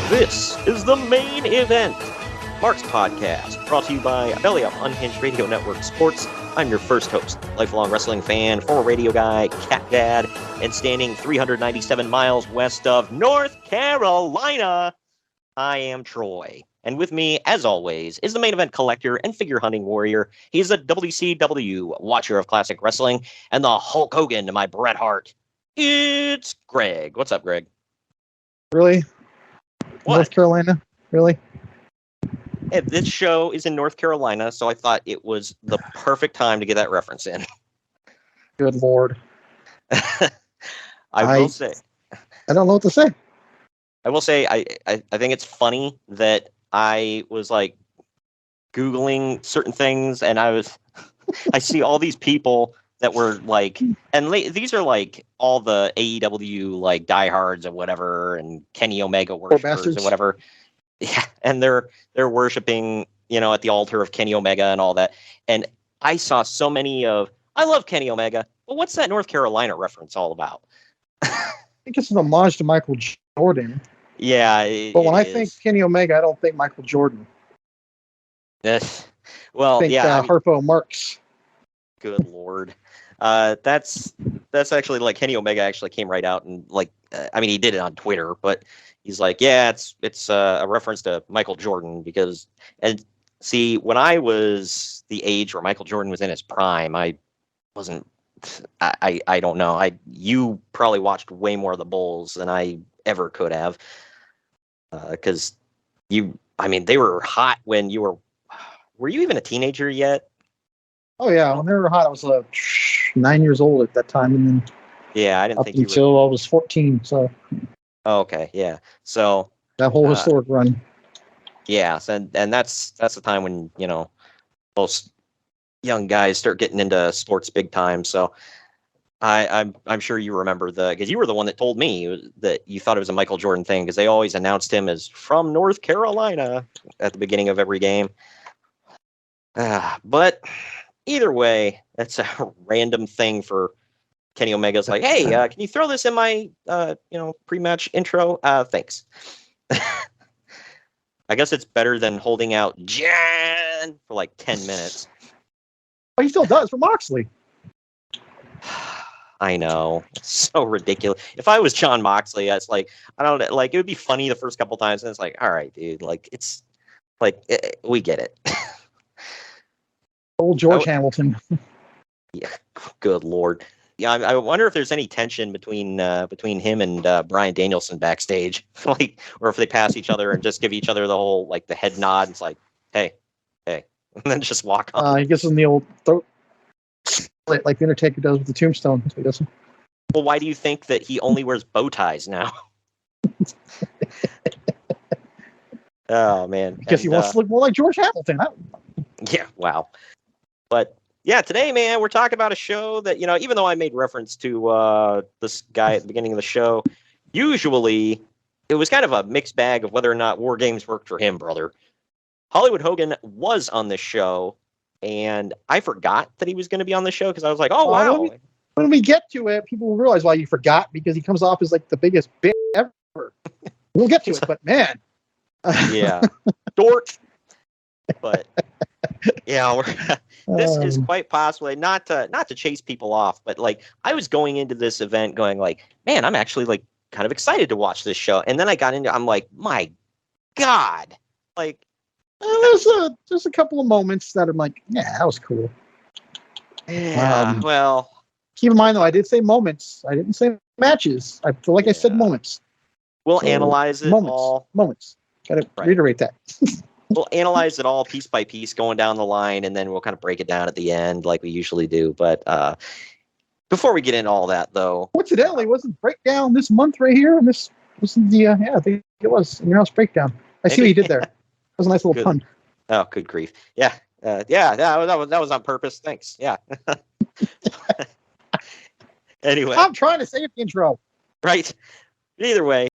This is the main event, Mark's podcast, brought to you by Belly Up Unhinged Radio Network Sports. I'm your first host, lifelong wrestling fan, former radio guy, cat dad, and standing 397 miles west of North Carolina, I am Troy. And with me, as always, is the main event collector and figure hunting warrior. He's a WCW watcher of classic wrestling and the Hulk Hogan to my Bret Hart. It's Greg. What's up, Greg? Really? What? North Carolina? Really? Hey, this show is in North Carolina, so I thought it was the perfect time to get that reference in. Good Lord. I will say. I don't know what to say. I will say, I think it's funny that I was like Googling certain things and I see all these people that were like, and these are like all the AEW like diehards or whatever, and Kenny Omega worshipers or whatever. Yeah, and they're worshiping, at the altar of Kenny Omega and all that. And I saw so many I love Kenny Omega, but what's that North Carolina reference all about? I think it's an homage to Michael Jordan. Yeah, but when I think Kenny Omega, I don't think Michael Jordan. Yes. Well, I think, Harpo Marx. Good Lord. That's actually like Kenny Omega actually came right out and like, he did it on Twitter, but he's like, yeah, it's a reference to Michael Jordan because, and see, when I was the age where Michael Jordan was in his prime, I wasn't, I don't know. You probably watched way more of the Bulls than I ever could have. Because they were hot when you were you even a teenager yet? Oh yeah, when they were hot, I was 9 years old at that time, and then I didn't think until I was 14. So. Oh, okay, yeah. So that whole historic run. Yes, and that's the time when most young guys start getting into sports big time. So I'm sure you remember because you were the one that told me that you thought it was a Michael Jordan thing because they always announced him as from North Carolina at the beginning of every game. But either way, that's a random thing for Kenny Omega's like, hey, can you throw this in my pre-match intro? Thanks. I guess it's better than holding out Jan for like 10 minutes. But he still does for Moxley. I know. It's so ridiculous. If I was John Moxley, it's like, I don't know, like, it would be funny the first couple times, and it's like, all right, dude, like, it's like, we get it. Old George Hamilton. Yeah, good Lord. Yeah, I wonder if there's any tension between him and Bryan Danielson backstage, like, or if they pass each other and just give each other the whole, like, the head nod. It's like, hey, and then just walk on. He gets in the old throat split like the Undertaker does with the tombstone. That's what he does. Well, why do you think that he only wears bow ties now? Oh, man. Because he wants to look more like George Hamilton. Yeah, wow. But, yeah, today, man, we're talking about a show that, even though I made reference to this guy at the beginning of the show, usually it was kind of a mixed bag of whether or not WarGames worked for him, brother. Hollywood Hogan was on this show, and I forgot that he was going to be on the show because I was like, oh, wow. When we get to it, people will realize why you forgot because he comes off as like the biggest bitch ever. We'll get to it, but man. Yeah. Dork. But yeah, this is quite possibly not to chase people off, but like I was going into this event going like, man, I'm actually like kind of excited to watch this show. And then I got into I'm like, my God. Like there's a couple of moments that I'm like, yeah, that was cool. Yeah. Well, keep in mind though, I did say moments. I didn't say matches. I feel like I said moments. We'll analyze it all. Moments. Gotta reiterate that. We'll analyze it all piece by piece going down the line, and then we'll kind of break it down at the end like we usually do. But before we get into all that, though... Coincidentally, wasn't Breakdown this month right here? And this was the... I think it was in your house Breakdown. I see what you did there. That was a nice little pun. Oh, good grief. Yeah. That was on purpose. Thanks. Yeah. Anyway. I'm trying to save the intro. Right. Either way,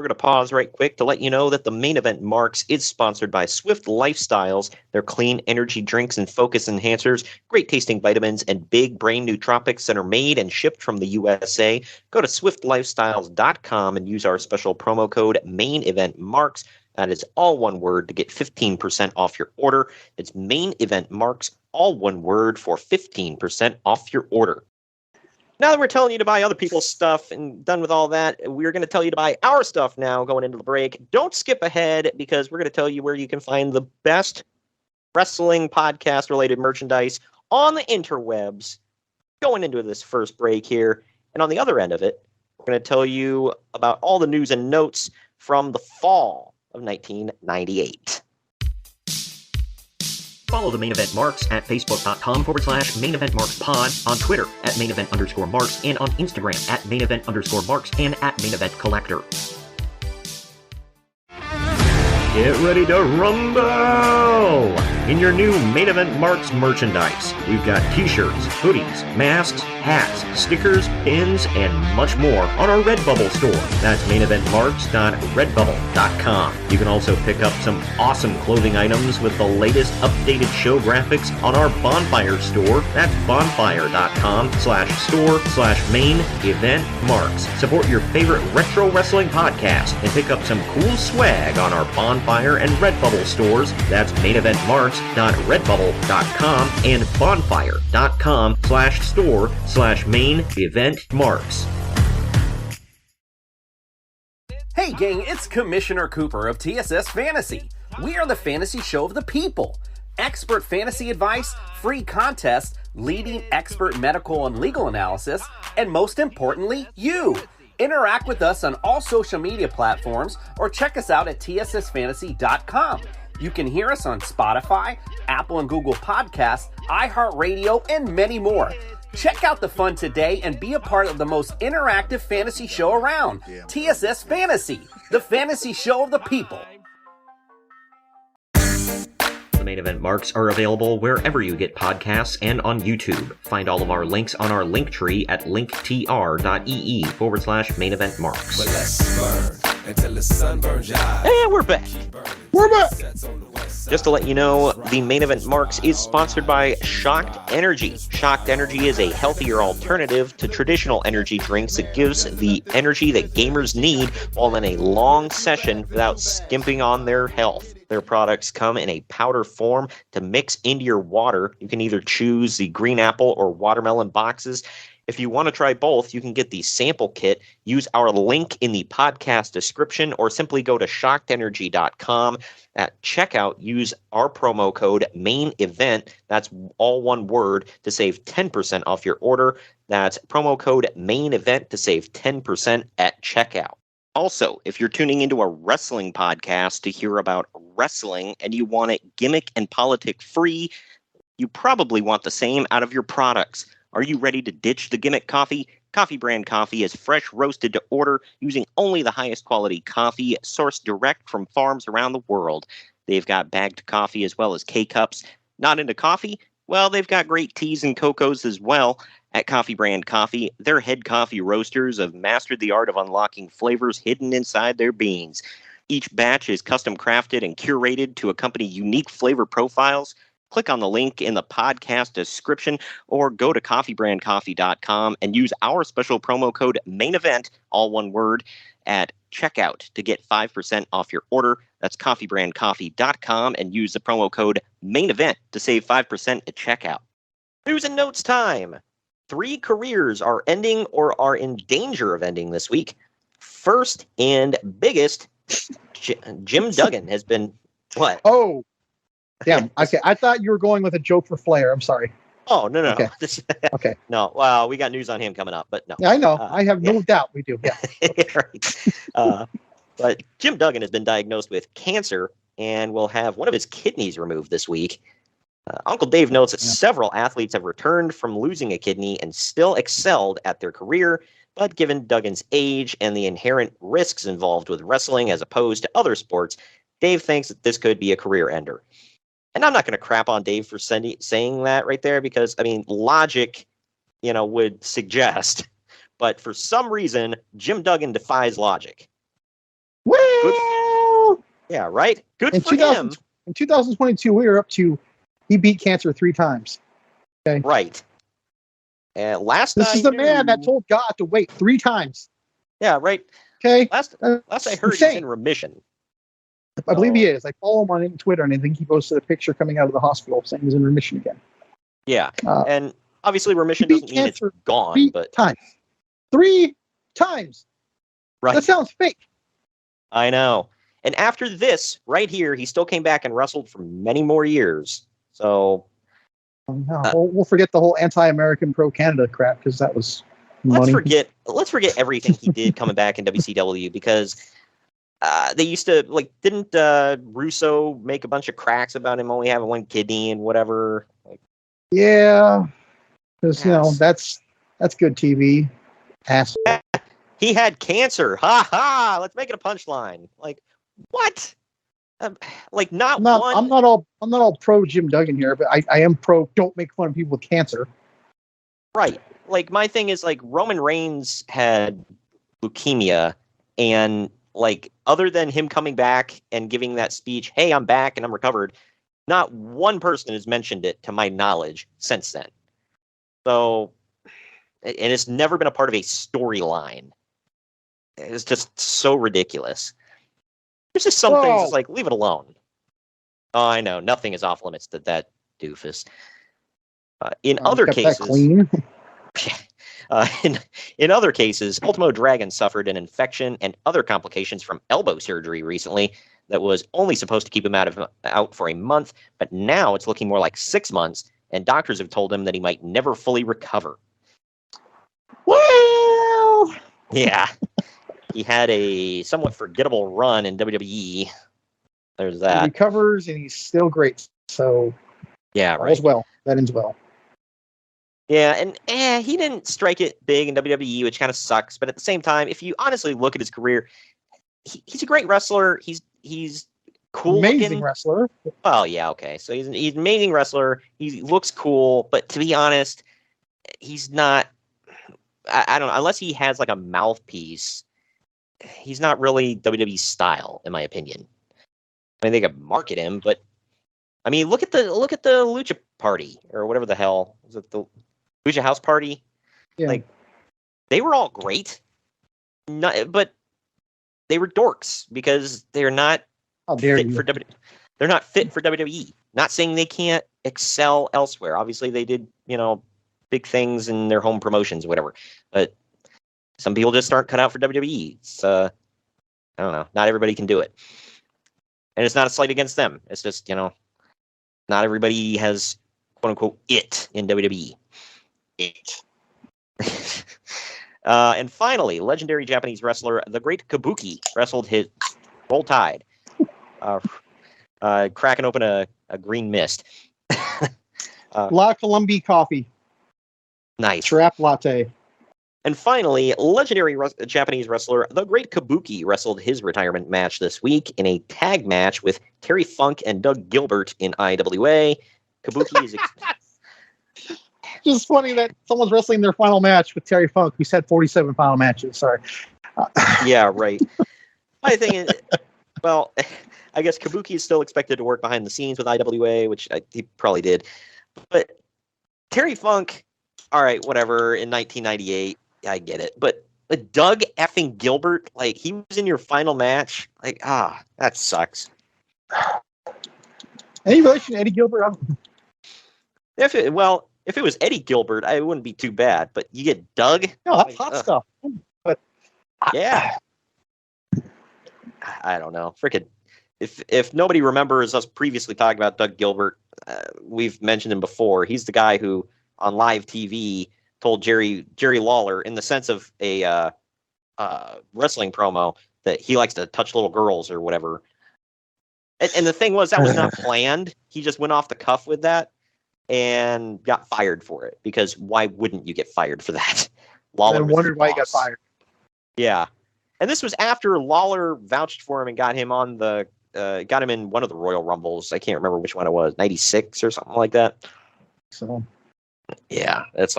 We're going to pause right quick to let you know that the Main Event Marks is sponsored by Swift Lifestyles. Their clean energy drinks and focus enhancers, great tasting vitamins, and big brain nootropics that are made and shipped from the USA. Go to swiftlifestyles.com and use our special promo code Main Event Marks. That is all one word to get 15% off your order. It's Main Event Marks, all one word, for 15% off your order. Now that we're telling you to buy other people's stuff and done with all that, we're going to tell you to buy our stuff now going into the break. Don't skip ahead, because we're going to tell you where you can find the best wrestling podcast-related merchandise on the interwebs going into this first break here. And on the other end of it, we're going to tell you about all the news and notes from the fall of 1998. Follow the Main Event Marks at facebook.com/Main Event Marks Pod, on Twitter at Main Event _Marks, and on Instagram at Main Event _Marks and at Main Event Collector. Get ready to rumble in your new Main Event Marks merchandise. We've got t-shirts, hoodies, masks, hats, stickers, pins, and much more on our Redbubble store. That's maineventmarks.redbubble.com. You can also pick up some awesome clothing items with the latest updated show graphics on our Bonfire store. That's bonfire.com/store/Main Event Marks. Support your favorite retro wrestling podcast and pick up some cool swag on our Bonfire and Redbubble stores. That's maineventmarks.redbubble.com and bonfire.com/store/Main Event Marks. Hey gang, it's Commissioner Cooper of TSS Fantasy. We are the fantasy show of the people. Expert fantasy advice, free contests, leading expert medical and legal analysis, and most importantly, you. Interact with us on all social media platforms or check us out at tssfantasy.com. You can hear us on Spotify, Apple and Google Podcasts, iHeartRadio, and many more. Check out the fun today and be a part of the most interactive fantasy show around. TSS Fantasy, the fantasy show of the people. The Main Event Marks are available wherever you get podcasts and on YouTube. Find all of our links on our link tree at linktr.ee/Main Event Marks. Until the sun burns your eyes. And we're back. Just to let you know, the Main Event Marks is sponsored by Shocked Energy. Shocked Energy is a healthier alternative to traditional energy drinks that gives the energy that gamers need while in a long session without skimping on their health. Their products come in a powder form to mix into your water. You can either choose the green apple or watermelon boxes. If you want to try both, you can get the sample kit, use our link in the podcast description, or simply go to shockedenergy.com. At checkout, use our promo code MAINEVENT, that's all one word, to save 10% off your order. That's promo code MAINEVENT to save 10% at checkout. Also, if you're tuning into a wrestling podcast to hear about wrestling and you want it gimmick and politic free, you probably want the same out of your products. Are you ready to ditch the gimmick coffee? Coffee Brand Coffee is fresh roasted to order using only the highest quality coffee sourced direct from farms around the world. They've got bagged coffee as well as K-Cups. Not into coffee? Well, they've got great teas and cocos as well. At Coffee Brand Coffee, their head coffee roasters have mastered the art of unlocking flavors hidden inside their beans. Each batch is custom crafted and curated to accompany unique flavor profiles. Click on the link in the podcast description or go to coffeebrandcoffee.com and use our special promo code MAINEVENT, all one word, at checkout to get 5% off your order. That's coffeebrandcoffee.com and use the promo code MAINEVENT to save 5% at checkout. News and notes time. 3 careers are ending or are in danger of ending this week. First and biggest, Jim Duggan has been, what? Oh, damn. Okay, I thought you were going with a joke for Flair. I'm sorry. Oh, no. Okay. Okay. No, well, we got news on him coming up, but no. Yeah, I know. I have no doubt we do. Yeah. Right. But Jim Duggan has been diagnosed with cancer and will have one of his kidneys removed this week. Uncle Dave notes that several athletes have returned from losing a kidney and still excelled at their career, but given Duggan's age and the inherent risks involved with wrestling as opposed to other sports, Dave thinks that this could be a career ender. And I'm not going to crap on Dave for saying that right there because, I mean, logic, would suggest. But for some reason, Jim Duggan defies logic. Well, Yeah, right? Good in for him. in 2022, we were up to he beat cancer 3 times. Okay. Right. And last This I is the knew, man that told God to wait 3 times. Yeah, right. Okay. Last That's I heard, he's insane. in remission. I believe he So, is. I follow him on Twitter, and I think he posted a picture coming out of the hospital saying he's in remission again. yeah. Uh, And obviously remission he beat doesn't mean it's cancer gone, 3 but times. 3 times. right. That sounds fake. I know. And after this, right here, he still came back and wrestled for many more years. So No, we'll forget the whole anti-American pro-Canada crap because that was money. let's forget everything he did coming back in WCW because they used to didn't Russo make a bunch of cracks about him only having 1 kidney and whatever? Yeah, because Yes. that's good TV. Asshole. He had cancer. Ha ha! Let's make it a punchline. What? Not one. I'm not all pro Jim Duggan here, but I am pro. Don't make fun of people with cancer. Right. My thing is Roman Reigns had leukemia, and other than him coming back and giving that speech, "Hey, I'm back and I'm recovered," not one person has mentioned it to my knowledge since then. So, and it's never been a part of a storyline. It's just so ridiculous. There's just some things it's leave it alone. Oh, I know. Nothing is off limits to that doofus. In other cases, clean. in other cases, Ultimo Dragon suffered an infection and other complications from elbow surgery recently that was only supposed to keep him out for a month, but now it's looking more like 6 months, and doctors have told him that he might never fully recover. Well, yeah. He had a somewhat forgettable run in WWE. There's that. He recovers, and he's still great. So, yeah, right. All's well. That ends well. Yeah, and he didn't strike it big in WWE, which kind of sucks. But at the same time, if you honestly look at his career, he's a great wrestler. He's cool, amazing looking wrestler. Oh yeah, okay. So he's an amazing wrestler. He looks cool, but to be honest, he's not. I don't know, unless he has a mouthpiece. He's not really WWE style, in my opinion. I mean, they could market him, but I mean, look at the Lucha Party or whatever the hell was it, the Lucha House Party? Yeah. They were all great, but they were dorks because they're not fit for WWE. They're not fit for WWE. Not saying they can't excel elsewhere. Obviously, they did big things in their home promotions, whatever, but. Some people just aren't cut out for WWE. It's, I don't know. Not everybody can do it. And it's not a slight against them. It's just, not everybody has, quote unquote, it in WWE. It. And finally, legendary Japanese wrestler, the Great Kabuki, wrestled his Roll Tide, cracking open a green mist. La Columbia coffee. Nice. Trap latte. And finally, legendary Japanese wrestler, the Great Kabuki, wrestled his retirement match this week in a tag match with Terry Funk and Doug Gilbert in IWA. Kabuki is... Just funny that someone's wrestling their final match with Terry Funk, who's had 47 final matches. Sorry. Yeah, right. My thing is, well, I guess Kabuki is still expected to work behind the scenes with IWA, which he probably did. But Terry Funk, all right, whatever, in 1998, I get it. But Doug effing Gilbert, he was in your final match. That sucks. Any relation to Eddie Gilbert? If it was Eddie Gilbert, it wouldn't be too bad. But you get Doug? No, that's hot stuff. But yeah. I don't know. Frickin' if nobody remembers us previously talking about Doug Gilbert, we've mentioned him before. He's the guy who on live TV told Jerry Lawler, in the sense of a wrestling promo, that he likes to touch little girls or whatever. And the thing was, that was not planned. He just went off the cuff with that and got fired for it. Because why wouldn't you get fired for that? Lawler wondered why he got fired. Yeah. And this was after Lawler vouched for him and got him on got him in one of the Royal Rumbles. I can't remember which one it was, 96 or something like that. So, yeah, it's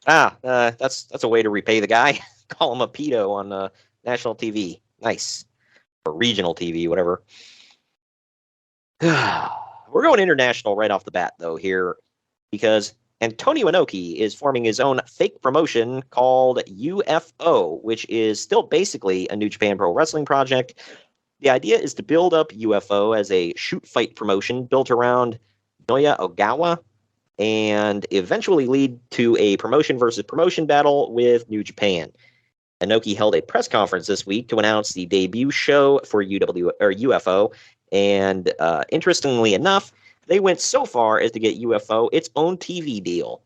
that's a way to repay the guy. Call him a pedo on national TV. Nice. or regional TV, whatever. We're going international right off the bat, though, here, because Antonio Inoki is forming his own fake promotion called UFO, which is still basically a New Japan Pro Wrestling project. The idea is to build up UFO as a shoot fight promotion built around Noya Ogawa and eventually lead to a promotion versus promotion battle with New Japan. Inoki held a press conference this week to announce the debut show for UFO, and interestingly enough, they went so far as to get UFO its own TV deal.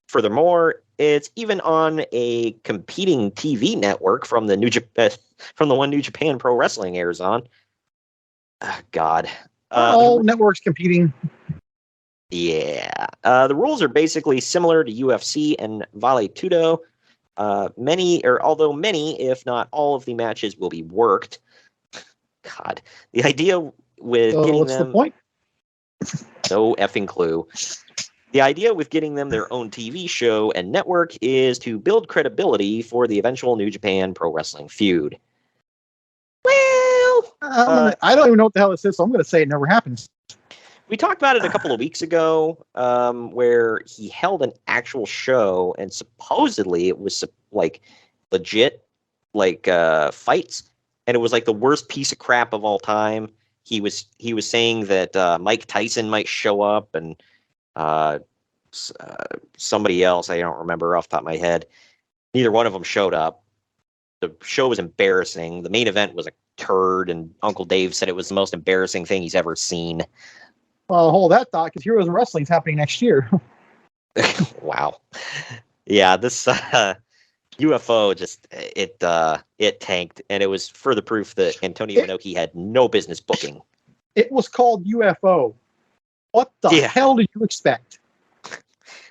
Furthermore, it's even on a competing TV network from the one New Japan Pro Wrestling airs on. God. All networks competing. Yeah. The rules are basically similar to UFC and Vale Tudo. Although many, if not all of the matches will be worked. God. The idea with getting what's them... the point? No effing clue. The idea with getting them their own TV show and network is to build credibility for the eventual New Japan Pro Wrestling feud. Well, I don't even know what the hell this is, so I'm going to say it never happens. we talked about it a couple of weeks ago, where he held an actual show, and supposedly it was like legit, like fights, and it was like the worst piece of crap of all time. He was saying that Mike Tyson might show up, and somebody else, I don't remember off the top of my head. Neither one of them showed up. The show was embarrassing. The main event was a turd, and Uncle Dave said it was the most embarrassing thing he's ever seen. Well, hold that thought, because Heroes of Wrestling is happening next year. Wow. Yeah, this UFO just it tanked, and it was further proof that Antonio Inoki had no business booking. It was called UFO. What the hell did you expect?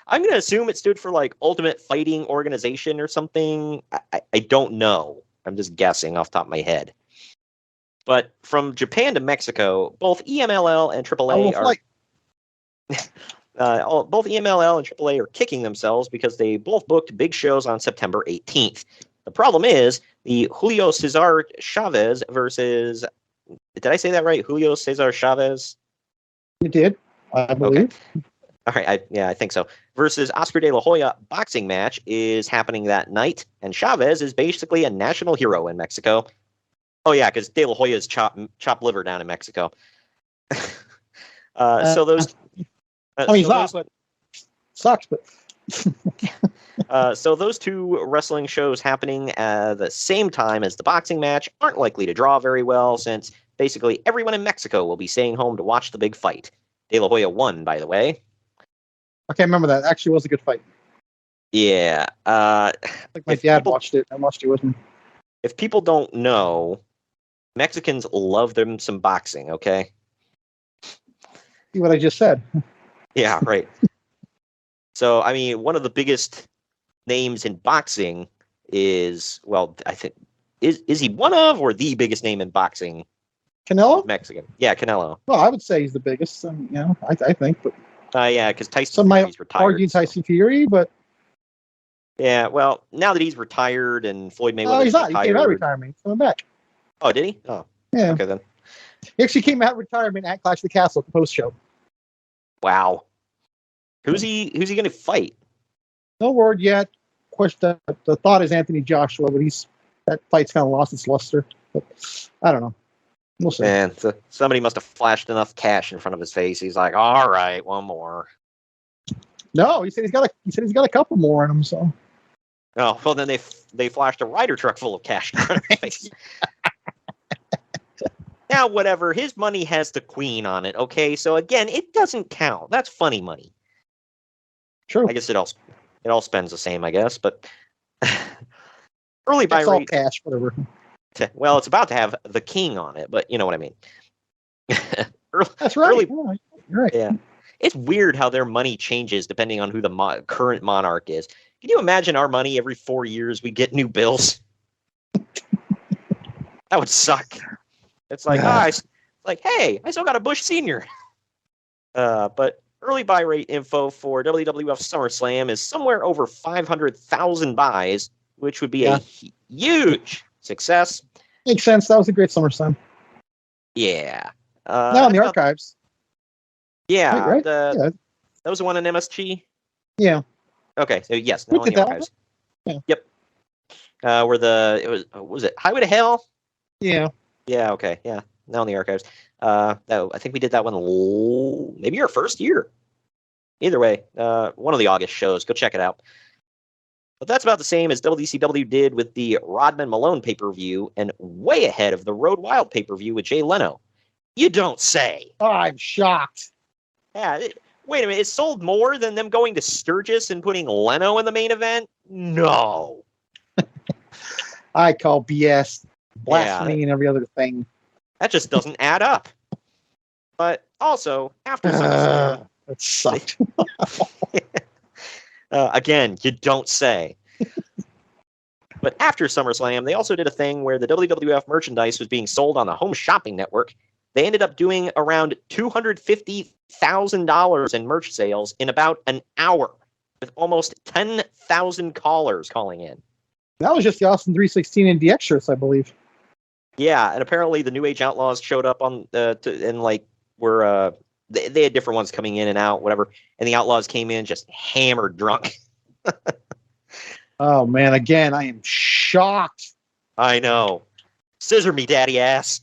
I'm going to assume it stood for like Ultimate Fighting Organization or something. I don't know. I'm just guessing off the top of my head. But from Japan to Mexico, both EMLL and AAA both EMLL and AAA are kicking themselves because they both booked big shows on September 18th. The problem is the Julio Cesar Chavez versus... Did I say that right? Julio Cesar Chavez? You did, I believe. Okay. All right, I think so. Versus Oscar De La Hoya boxing match is happening that night, and Chavez is basically a national hero in Mexico. Oh yeah, because De La Hoya's chop liver down in Mexico. So those... he's not. Sucks, but... So those two wrestling shows happening at the same time as the boxing match aren't likely to draw very well, since basically everyone in Mexico will be staying home to watch the big fight. De La Hoya won, by the way. I can't remember that. Actually, was a good fight. Yeah. Like my dad watched it. I watched it with him. If people don't know, Mexicans love them some boxing, okay? See what I just said. Yeah, right. So, I mean, one of the biggest names in boxing is, well, I think, is he one of or the biggest name in boxing? Canelo? Mexican. Yeah, Canelo. Well, I would say he's the biggest. I think, but... Yeah, because Tyson Some might retired. Argue Tyson Fury, but... Yeah, well, now that he's retired and Floyd Mayweather... Oh, he's not. Retired, He came out of retirement. He's coming back. Oh, did he? Oh, yeah. Okay, then. He actually came out of retirement at Clash of the Castle at the post-show. Wow. Who's he going to fight? No word yet. Of course, the thought is Anthony Joshua, but that fight's kind of lost its luster. But I don't know. We'll see. Man, somebody must have flashed enough cash in front of his face. He's like, all right, one more. No, he said he's got a couple more in him. So. Oh, well, then they flashed a Ryder truck full of cash in front of his face. Now, whatever. His money has the Queen on it. Okay, so again, it doesn't count. That's funny money. True. I guess it all spends the same, I guess, but early buy rate. All rate. cash, whatever. Well, it's about to have the King on it, but you know what I mean. That's right. You're right. Yeah. It's weird how their money changes depending on who the current monarch is. Can you imagine our money every 4 years we get new bills? That would suck. It's like, hey, I still got a Bush Senior. But early buy rate info for WWF SummerSlam is somewhere over 500,000 buys, which would be a huge success. Makes sense. That was a great SummerSlam. Yeah. Now in the that's about- archives. Yeah. Right? That was the one in MSG. Yeah. Okay. So yes, We now in did the that one. archives. Yeah. Yep. Where what was it Highway to Hell? Yeah. Yeah. Okay. Yeah. Now in the archives. I think we did that one maybe our first year. Either way, one of the August shows. Go check it out. But that's about the same as WCW did with the Rodman Malone pay-per-view, and way ahead of the Road Wild pay-per-view with Jay Leno. You don't say. Oh, I'm shocked. Yeah. Wait a minute. It sold more than them going to Sturgis and putting Leno in the main event? No. I call BS, blasphemy, and every other thing. That just doesn't add up. But also, after SummerSlam, That sucked. again, you don't say. But after SummerSlam, they also did a thing where the WWF merchandise was being sold on the Home Shopping Network. They ended up doing around $250,000 in merch sales in about an hour, with almost 10,000 callers calling in. That was just the Austin 316 and DX shirts, I believe. Yeah, and apparently the New Age Outlaws showed up on and like were they had different ones coming in and out, whatever. And the Outlaws came in just hammered drunk. Oh man, again, I am shocked. I know. Scissor me, daddy ass.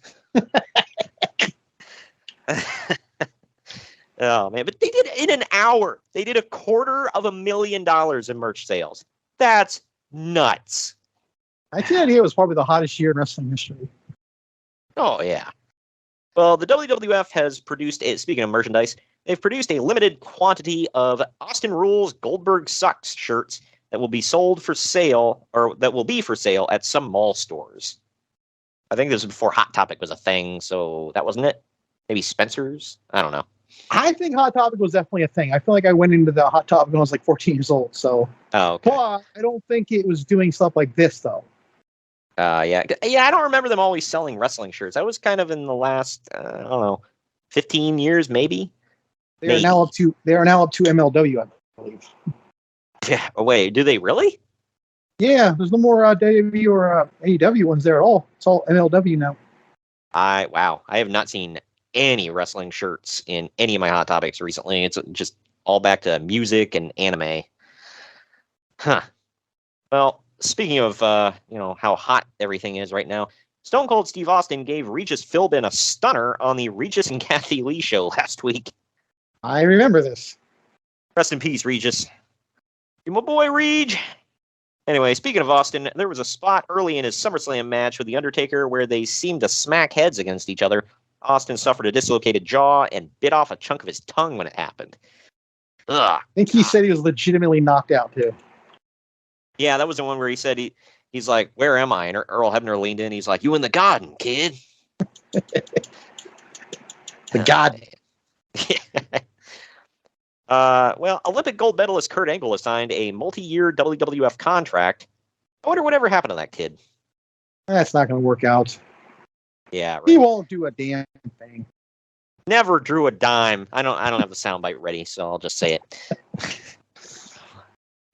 Oh man, but they did it in an hour. They did $250,000 in merch sales. That's nuts. 1998 was probably the hottest year in wrestling history. Oh yeah. Well, the WWF has produced, speaking of merchandise, they've produced a limited quantity of Austin Rules Goldberg Sucks shirts that will be sold for sale, or that will be for sale at some mall stores. I think this was before Hot Topic was a thing, so that wasn't it? Maybe Spencer's? I don't know. I think Hot Topic was definitely a thing. I feel like I went into the Hot Topic when I was like 14 years old. So, Oh, okay. but I don't think it was doing stuff like this though. Yeah. I don't remember them always selling wrestling shirts. I was kind of in the last, I don't know, 15 years, maybe. They are now up to MLW, I believe. Yeah. Oh, wait, do they really? Yeah, there's no more WWE or AEW ones there at all. It's all MLW now. Wow. I have not seen any wrestling shirts in any of my Hot Topics recently. It's just all back to music and anime. Huh. Well, speaking of, how hot everything is right now, Stone Cold Steve Austin gave Regis Philbin a stunner on the Regis and Kathy Lee show last week. I remember this. Rest in peace, Regis. You're my boy, Reg. Anyway, speaking of Austin, there was a spot early in his SummerSlam match with The Undertaker where they seemed to smack heads against each other. Austin suffered a dislocated jaw and bit off a chunk of his tongue when it happened. Ugh. I think he said he was legitimately knocked out too. Yeah, that was the one where he said he's like, "Where am I?" And Earl Hebner leaned in. He's like, "You in the garden, kid." The God. Well, Olympic gold medalist Kurt Angle has signed a multi-year WWF contract. I wonder whatever happened to that kid. That's not going to work out. Yeah, right. He won't do a damn thing. Never drew a dime. I don't have the soundbite ready, so I'll just say it.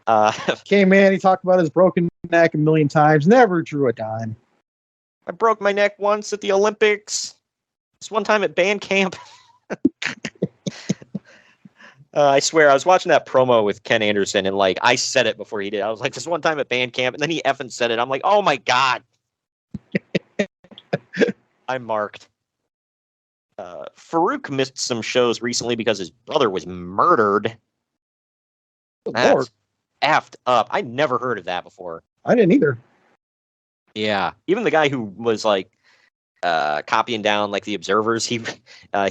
Okay, man, he talked about his broken neck a million times. Never drew a dime. I broke my neck once at the Olympics. This one time at band camp. I swear, I was watching that promo with Ken Anderson, and like I said it before he did. I was like, this one time at band camp, and then he effing said it. I'm like, oh my god. I'm marked. Farouk missed some shows recently because his brother was murdered. Good That's Lord. effed up. I never heard of that before. I didn't either. Yeah, even the guy who was like copying down like the observers, he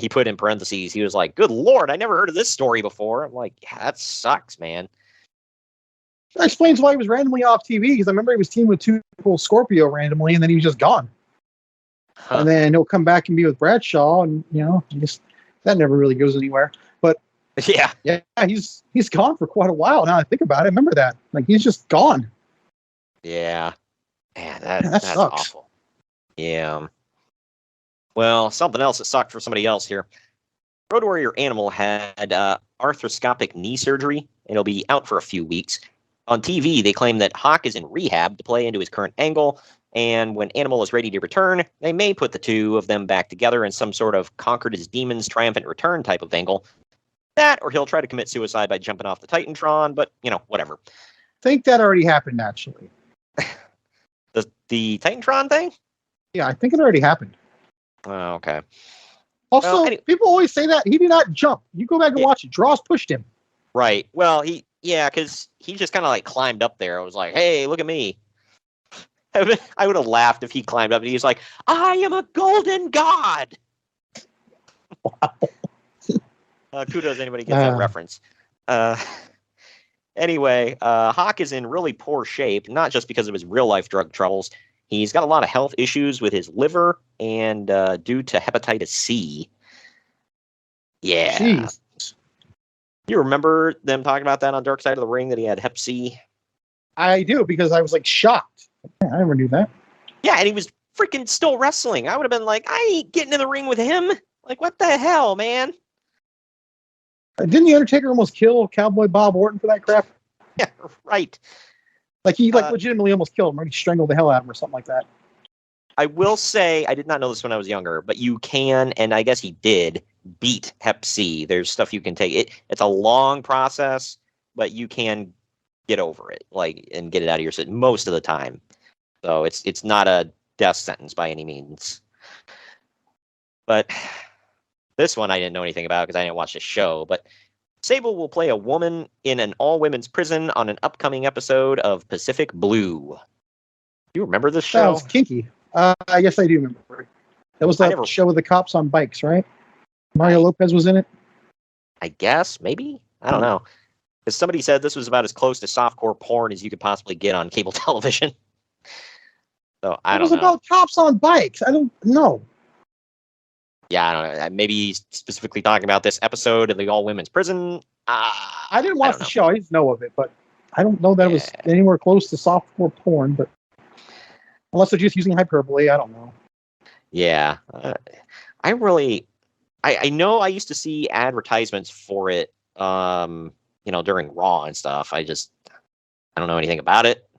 put in parentheses. He was like, "Good Lord, I never heard of this story before." I'm like, yeah, that sucks, man. That explains why he was randomly off TV, because I remember he was teamed with two people, Scorpio randomly, and then he was just gone. Huh. And then he'll come back and be with Bradshaw, and I guess that never really goes anywhere. But Yeah, he's gone for quite a while now. I think about it. I remember that. Like, he's just gone. yeah, man, That that's sucks. awful. Yeah. Well, something else that sucked for somebody else here. Road Warrior Animal had arthroscopic knee surgery, and he'll be out for a few weeks. On TV, they claim that Hawk is in rehab to play into his current angle, and when Animal is ready to return, they may put the two of them back together in some sort of conquered his demons triumphant return type of angle. That, or he'll try to commit suicide by jumping off the Titantron, but, whatever. I think that already happened, actually. The Titantron thing? Yeah, I think it already happened. Oh, okay. Also, people always say that. He did not jump. You go back and watch it. Dross pushed him. Right. Well, because he just kind of like climbed up there. I was like, hey, look at me. I would have laughed if he climbed up and he's like, I am a golden god. Wow. Kudos, anybody gets that reference. Anyway, Hawk is in really poor shape, not just because of his real-life drug troubles. He's got a lot of health issues with his liver and due to hepatitis C. Yeah. Jeez. You remember them talking about that on Dark Side of the Ring, that he had hep C? I do, because I was like shocked. Yeah, I never knew that. Yeah, and he was freaking still wrestling. I would have been like, I ain't getting in the ring with him. Like, what the hell, man? Didn't the Undertaker almost kill Cowboy Bob Orton for that crap? Yeah, right. Like he legitimately almost killed him, or he strangled the hell out of him, or something like that. I will say, I did not know this when I was younger, but you can, and I guess he did, beat hep C. There's stuff you can take. It's a long process, but you can get over it, and get it out of your system most of the time. So it's not a death sentence by any means. But this one I didn't know anything about because I didn't watch the show. But Sable will play a woman in an all-women's prison on an upcoming episode of Pacific Blue. You remember this show? Sounds kinky. I guess I do remember it. That was the show with the cops on bikes, right? Mario Lopez was in it? I guess, maybe? I don't know. Because somebody said this was about as close to softcore porn as you could possibly get on cable television. So I don't know. It was about cops on bikes. I don't know. Yeah, I don't know. Maybe he's specifically talking about this episode of the all-women's prison. I didn't watch the show. I didn't know of it, but I don't know that it was anywhere close to softcore porn. But unless they're just using hyperbole, I don't know. Yeah, I know I used to see advertisements for it, during Raw and stuff. I don't know anything about it.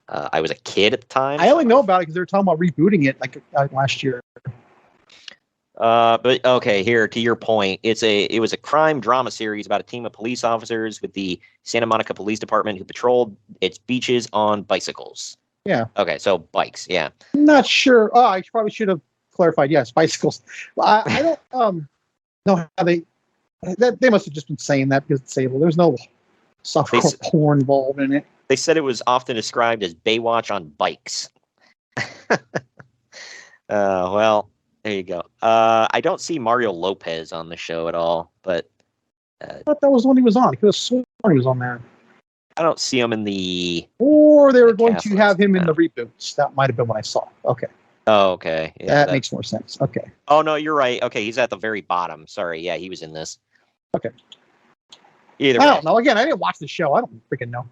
I was a kid at the time. I only know about it because they were talking about rebooting it like last year. But okay, here to your point, it was a crime drama series about a team of police officers with the Santa Monica Police Department who patrolled its beaches on bicycles. Yeah. Okay, so bikes. Yeah. Not sure. Oh, I probably should have clarified. Yes, bicycles. I don't know how they must have just been saying that because it's Sable. There's no softcore porn involved in it. They said it was often described as Baywatch on bikes. Well, there you go. I don't see Mario Lopez on the show at all, but I thought that was when he was on. He was sworn he was on there. I don't see him in the. Or they were going to have him in the reboots. That might have been what I saw. Okay. Oh, okay. Yeah, that makes more sense. Okay. Oh no, you're right. Okay, he's at the very bottom. Sorry. Yeah, he was in this. Okay. Either way. I don't know. Again, I didn't watch the show. I don't freaking know.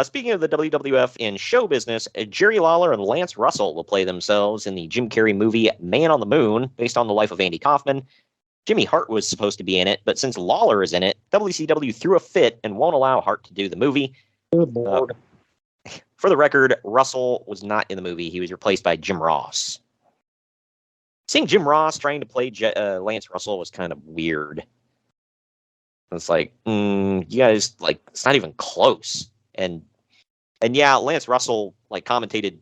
Speaking of the WWF in show business, Jerry Lawler and Lance Russell will play themselves in the Jim Carrey movie Man on the Moon, based on the life of Andy Kaufman. Jimmy Hart was supposed to be in it, but since Lawler is in it, WCW threw a fit and won't allow Hart to do the movie. Good Lord. For the record, Russell was not in the movie. He was replaced by Jim Ross. Seeing Jim Ross trying to play Lance Russell was kind of weird. It's like, you guys, it's not even close. And yeah, Lance Russell commentated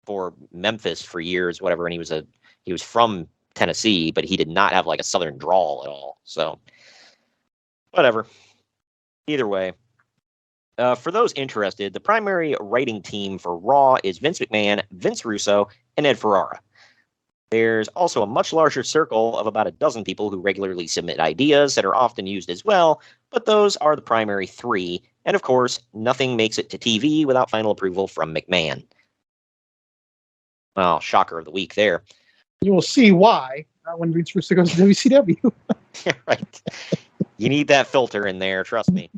for Memphis for years, whatever, and he was from Tennessee, but he did not have a Southern drawl at all. So, whatever. Either way, for those interested, the primary writing team for Raw is Vince McMahon, Vince Russo, and Ed Ferrara. There's also a much larger circle of about a dozen people who regularly submit ideas that are often used as well, but those are the primary three. And of course, nothing makes it to TV without final approval from McMahon. Well, shocker of the week there. You will see why when Vince Russo goes to WCW. Right. You need that filter in there, trust me.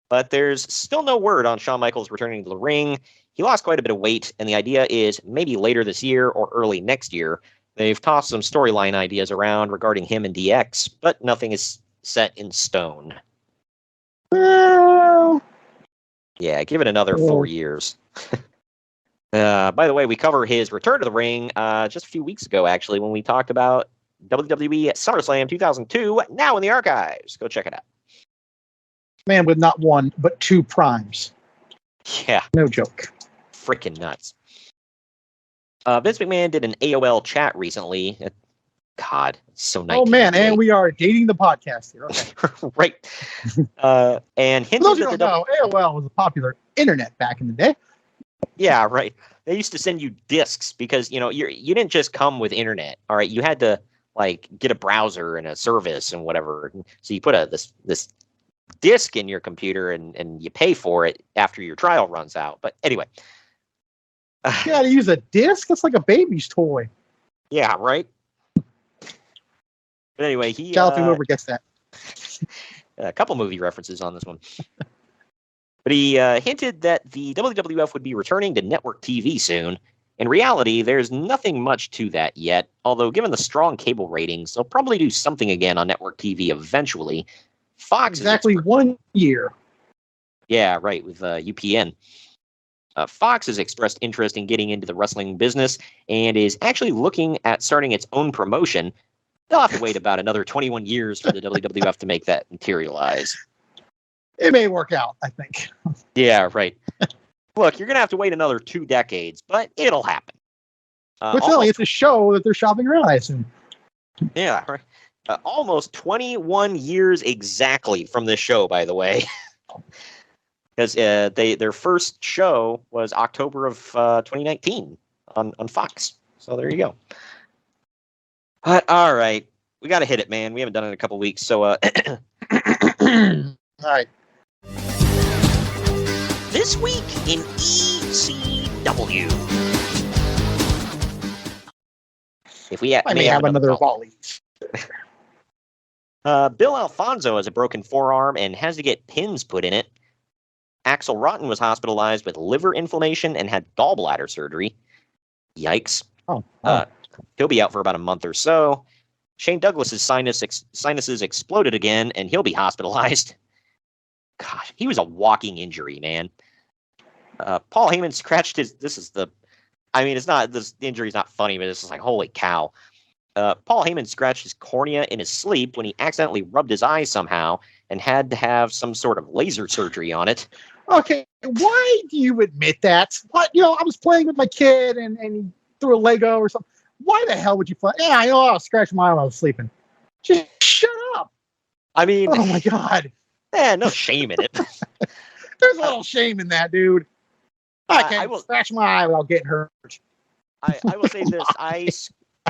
But there's still no word on Shawn Michaels returning to the ring. He lost quite a bit of weight, and the idea is maybe later this year or early next year. They've tossed some storyline ideas around regarding him and DX, but nothing is set in stone. Well, Yeah, give it another 4 years. By the way, we cover his return to the ring just a few weeks ago, actually, when we talked about WWE SummerSlam 2002, now in the archives. Go check it out. man with not one, but two primes. Yeah. No joke. Freaking nuts. Vince McMahon did an AOL chat recently. God, so nice. Oh, man, and we are dating the podcast here. Okay. Right. And hinted For those who that don't know, AOL was a popular internet back in the day. Yeah, right. They used to send you discs because, you didn't just come with internet. All right. You had to get a browser and a service and whatever. So you put this disc in your computer and you pay for it after your trial runs out. But anyway. You got to use a disc? That's like a baby's toy. Yeah, right. But anyway, Shout out to whoever gets that. A couple movie references on this one. But he hinted that the WWF would be returning to network TV soon. In reality, there's nothing much to that yet, although given the strong cable ratings, they'll probably do something again on network TV eventually. Fox exactly 1 year. Yeah, right, with UPN. Fox has expressed interest in getting into the wrestling business and is actually looking at starting its own promotion. They'll have to wait about another 21 years for the WWF to make that materialize. It may work out, I think. Yeah, right. Look, you're going to have to wait another 2 decades, but it'll happen. Fortunately, it's a show that they're shopping around, I assume. Yeah, right. Almost 21 years exactly from this show, by the way. Because their first show was October of 2019 on Fox. So there you go. All right. We got to hit it, man. We haven't done it in a couple weeks. So, all right. This week in ECW. If we I may have another volley. Bill Alfonso has a broken forearm and has to get pins put in it. Axel Rotten was hospitalized with liver inflammation and had gallbladder surgery. Yikes. Oh. He'll be out for about a month or so. Shane Douglas's sinuses exploded again, and he'll be hospitalized. God, he was a walking injury, man. Paul Heyman scratched his... the injury's not funny, but it's just like, holy cow. Paul Heyman scratched his cornea in his sleep when he accidentally rubbed his eye somehow and had to have some sort of laser surgery on it. Okay, why do you admit that? What, I was playing with my kid and he threw a Lego or something. Why the hell would you play? Yeah, I know I was scratching my eye while I was sleeping. Just shut up. I mean... Oh, my God. Yeah, no shame in it. There's a little shame in that, dude. I can't scratch my eye without getting hurt. I will say this.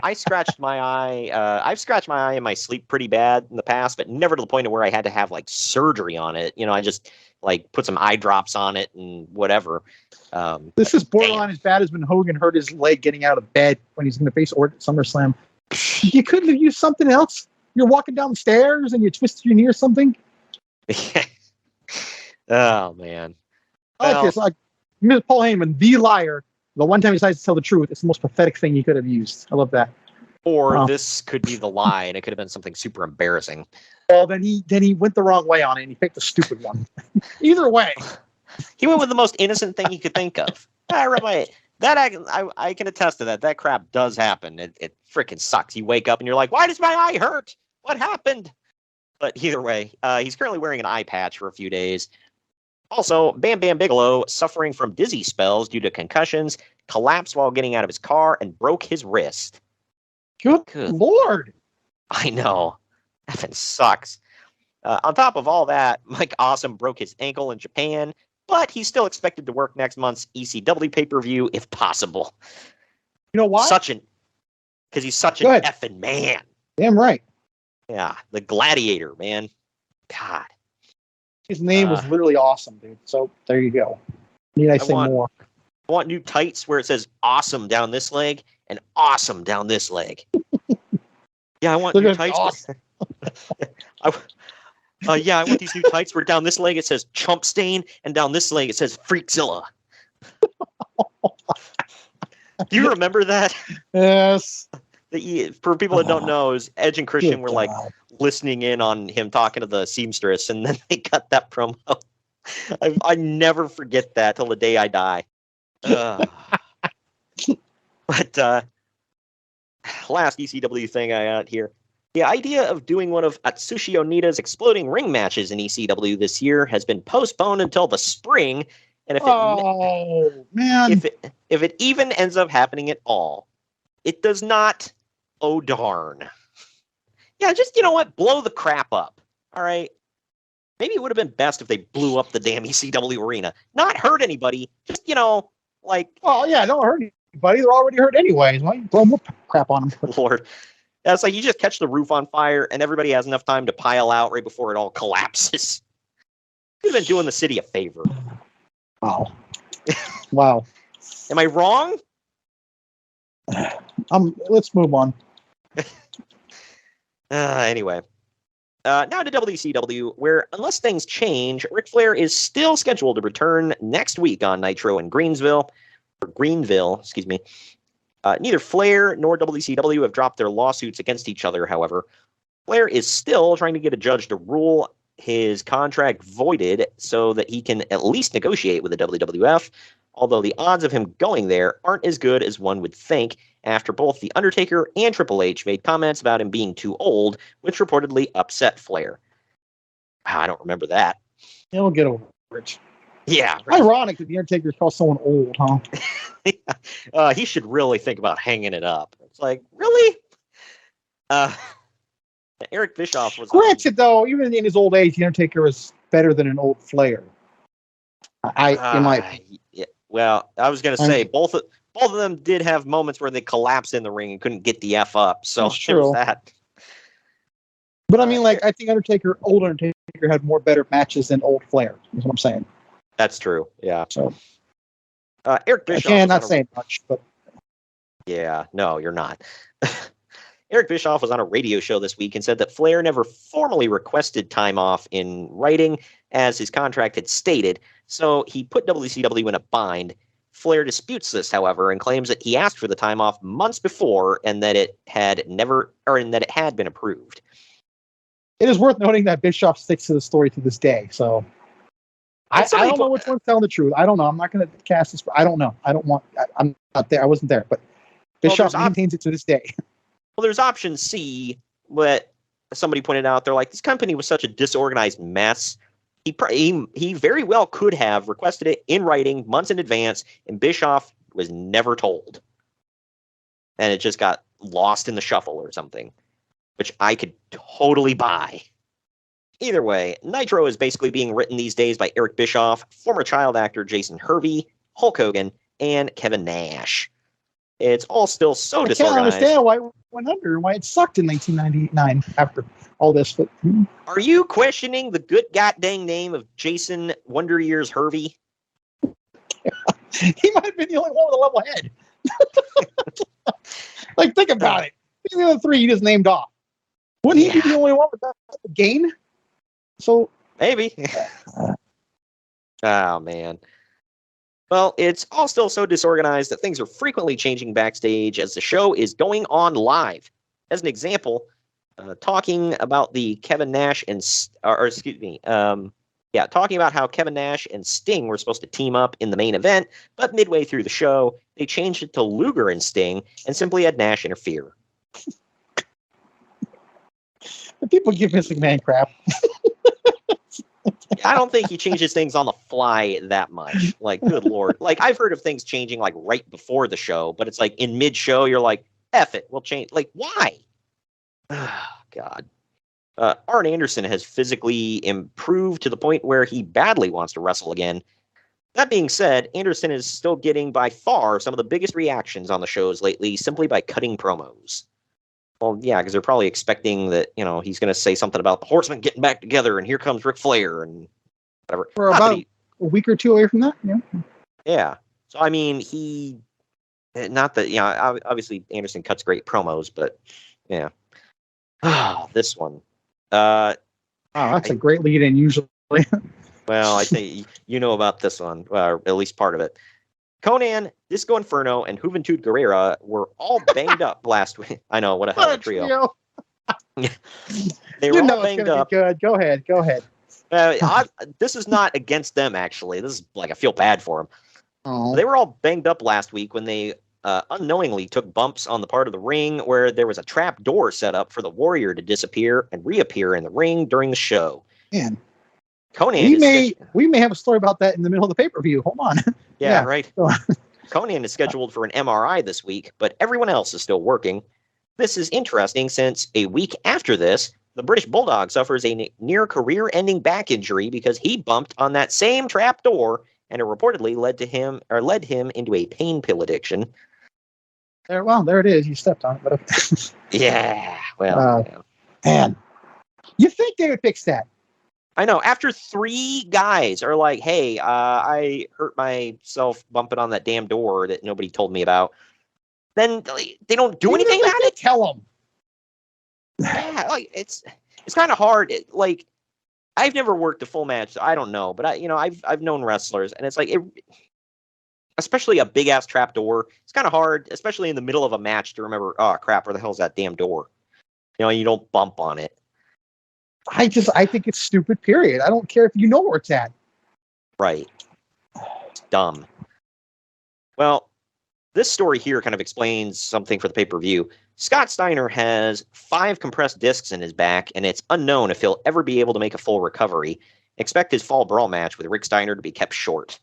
I scratched my eye. I've scratched my eye in my sleep pretty bad in the past, but never to the point of where I had to have surgery on it. I just put some eye drops on it and whatever. This is borderline as bad as when Hogan hurt his leg getting out of bed when he's going to face Orton at SummerSlam. You couldn't have used something else. You're walking down the stairs and you twisted your knee or something. Oh man. I like this. Paul Heyman, the liar. The one time he decides to tell the truth, it's the most pathetic thing he could have used. I love that. Or this could be the lie, and it could have been something super embarrassing. Well, then he went the wrong way on it, and he picked the stupid one. Either way, he went with the most innocent thing he could think of. I can attest to that. That crap does happen. It freaking sucks. You wake up and you're like, "Why does my eye hurt? What happened?" But either way, he's currently wearing an eye patch for a few days. Also, Bam Bam Bigelow, suffering from dizzy spells due to concussions, collapsed while getting out of his car and broke his wrist. Good Lord. I know. That sucks. On top of all that, Mike Awesome broke his ankle in Japan, but he's still expected to work next month's ECW pay-per-view if possible. You know why? Because he's such an effing man. Damn right. Yeah, the gladiator, man. God. His name was literally awesome, dude. So there you go. Need I say more? I want new tights where it says awesome down this leg and awesome down this leg. Yeah, I want new tights. Awesome. I want these new tights where down this leg it says chump stain and down this leg it says Freakzilla. Do you remember that? Yes. For people that don't know, is Edge and Christian Good were like God. listening in on him talking to the seamstress, and then they cut that promo. I never forget that till the day I die. But last ECW thing I got here. The idea of doing one of Atsushi Onita's exploding ring matches in ECW this year has been postponed until the spring, and if it even ends up happening at all, it does not. Oh darn! Yeah, just you know what, blow the crap up. All right. Maybe it would have been best if they blew up the damn ECW arena, not hurt anybody. Just like. Oh yeah, don't hurt anybody. They're already hurt anyways. Why you blow more crap on them? Lord. That's like you just catch the roof on fire and everybody has enough time to pile out right before it all collapses. You've been doing the city a favor. Wow. Wow. Am I wrong? Let's move on. Anyway. Now to WCW, where unless things change, Ric Flair is still scheduled to return next week on Nitro in Greenville, excuse me. Neither Flair nor WCW have dropped their lawsuits against each other, however. Flair is still trying to get a judge to rule his contract voided so that he can at least negotiate with the WWF, although the odds of him going there aren't as good as one would think after both The Undertaker and Triple H made comments about him being too old, which reportedly upset Flair. I don't remember that. He'll get over it. Yeah. Right. Ironic that The Undertaker calls someone old, huh? He should really think about hanging it up. It's like, really? Eric Bischoff was... Granted, though, even in his old age, The Undertaker is better than an old Flair. In my opinion. Yeah, well, I was going to say, both of them did have moments where they collapsed in the ring and couldn't get the F up. So That's true. That. But I mean, like, I think old Undertaker had more better matches than old Flair, is what I'm saying. That's true, yeah. So Eric Bischoff... Again, not saying much, but... Yeah, no, you're not. Eric Bischoff was on a radio show this week and said that Flair never formally requested time off in writing, as his contract had stated, so he put WCW in a bind. Flair disputes this, however, and claims that he asked for the time off months before and that it had been approved. It is worth noting that Bischoff sticks to the story to this day, so... I don't know which one's telling the truth. I don't know. I'm not going to cast this. I don't know. I'm not there. I wasn't there, but Bischoff maintains it to this day. Well, there's option C, but somebody pointed out, they're like, this company was such a disorganized mess. He very well could have requested it in writing months in advance, and Bischoff was never told. And it just got lost in the shuffle or something, which I could totally buy. Either way, Nitro is basically being written these days by Eric Bischoff, former child actor Jason Hervey, Hulk Hogan, and Kevin Nash. It's all still so disorganized. I can't understand why it went under and why it sucked in 1999 after all this. But are you questioning the good goddamn name of Jason Wonder Years Hervey? He might have been the only one with a level head. Like, think about it. The other three you just named off. Wouldn't he be the only one with that gain? So maybe. Oh, man. Well, it's all still so disorganized that things are frequently changing backstage as the show is going on live. As an example, talking about the Kevin Nash and, talking about how Kevin Nash and Sting were supposed to team up in the main event, but midway through the show, they changed it to Luger and Sting and simply had Nash interfere. People give Vince McMahon crap. I don't think he changes things on the fly that much. Like, good Lord. Like, I've heard of things changing, like, right before the show, but it's like in mid-show, you're like, F it, we'll change. Like, why? God. Arn Anderson has physically improved to the point where he badly wants to wrestle again. That being said, Anderson is still getting by far some of the biggest reactions on the shows lately simply by cutting promos. Well, yeah, because they're probably expecting that, he's going to say something about the Horsemen getting back together, and here comes Ric Flair, and whatever. We're about a week or two away from that, yeah. Yeah. So, I mean, not that, obviously Anderson cuts great promos, but, yeah. This one. That's a great lead-in, usually. Well, I think you know about this one, or at least part of it. Conan, Disco Inferno, and Juventud Guerrera were all banged up last week. I know, what a hell of a trio. They were all banged up. Good. Go ahead. This is not against them, actually. This is like I feel bad for them. Oh. They were all banged up last week when they unknowingly took bumps on the part of the ring where there was a trap door set up for the Warrior to disappear and reappear in the ring during the show. Man, Conan we may have a story about that in the middle of the pay-per-view. Hold on. Yeah, right. Conan is scheduled for an MRI this week, but everyone else is still working. This is interesting since a week after this, the British Bulldog suffers a near career-ending back injury because he bumped on that same trap door, and it reportedly led him into a pain pill addiction. There it is. You stepped on it, but okay. Yeah. Well, man, you think they would fix that? I know. After 3 guys are like, "Hey, I hurt myself bumping on that damn door that nobody told me about," then they don't do anything about it. Tell them. Yeah, like it's kind of hard. Like I've never worked a full match, so I don't know. But I've known wrestlers, and it's like especially a big ass trap door. It's kind of hard, especially in the middle of a match, to remember. Oh crap, where the hell's that damn door? You don't bump on it. I think it's stupid. Period. I don't care if you know where it's at. Right. It's dumb. Well, this story here kind of explains something for the pay-per-view. Scott Steiner has 5 compressed discs in his back, and it's unknown if he'll ever be able to make a full recovery. Expect his fall brawl match with Rick Steiner to be kept short.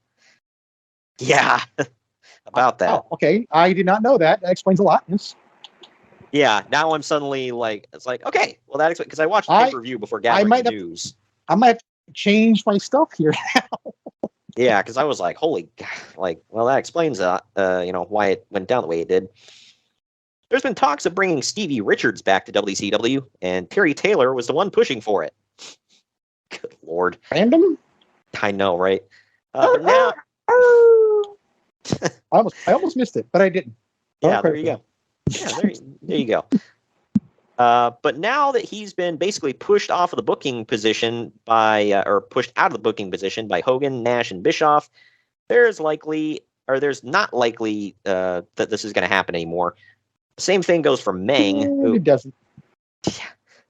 Yeah, about that. Oh, okay. I did not know that. That explains a lot. Yes. Yeah, now I'm suddenly like, it's like, okay, well, that explains, because I watched the pay-per-view before gathering the news. I might have to change my stuff here now. Yeah, because I was like, holy, well, that explains why it went down the way it did. There's been talks of bringing Stevie Richards back to WCW, and Terry Taylor was the one pushing for it. Good Lord. Random? I know, right? But now... I almost missed it, but I didn't. Yeah, there you go. Yeah, there you go. But now that he's been basically pushed off of the booking position or pushed out of the booking position by Hogan, Nash, and Bischoff, there's not likely that this is going to happen anymore. The same thing goes for Meng. It doesn't.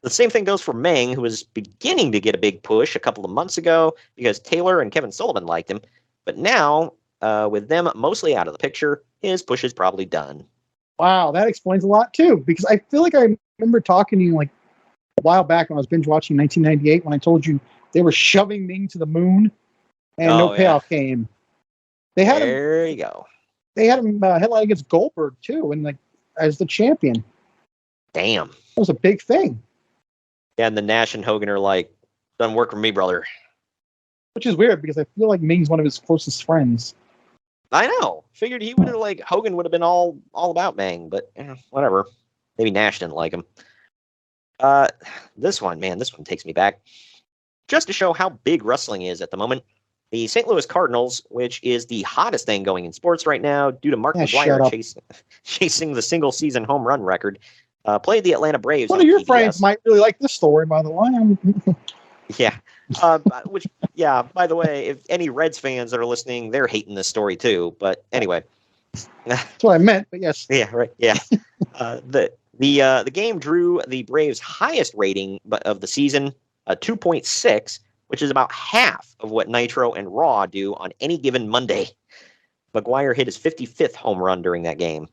The same thing goes for Meng, who was beginning to get a big push a couple of months ago because Taylor and Kevin Sullivan liked him. But now, with them mostly out of the picture, his push is probably done. Wow, that explains a lot too. Because I feel like I remember talking to you like a while back when I was binge watching 1998 when I told you they were shoving Ming to the moon and no payoff came. They had there you go. They had him headline against Goldberg too, and as the champion. Damn, that was a big thing. Yeah, and the Nash and Hogan are like, "Doesn't work for me, brother." Which is weird because I feel like Ming's one of his closest friends. I know. Figured he would have Hogan would have been all about Meng, but whatever. Maybe Nash didn't like him. This one takes me back. Just to show how big wrestling is at the moment, the St. Louis Cardinals, which is the hottest thing going in sports right now due to Mark McGwire chasing the single-season home run record, played the Atlanta Braves. One of your friends might really like this story, by the way. Yeah. By the way, if any Reds fans that are listening, they're hating this story too. But anyway. That's what I meant, but yes. Yeah, right. Yeah. The game drew the Braves' highest rating of the season, 2.6, which is about half of what Nitro and Raw do on any given Monday. McGwire hit his 55th home run during that game.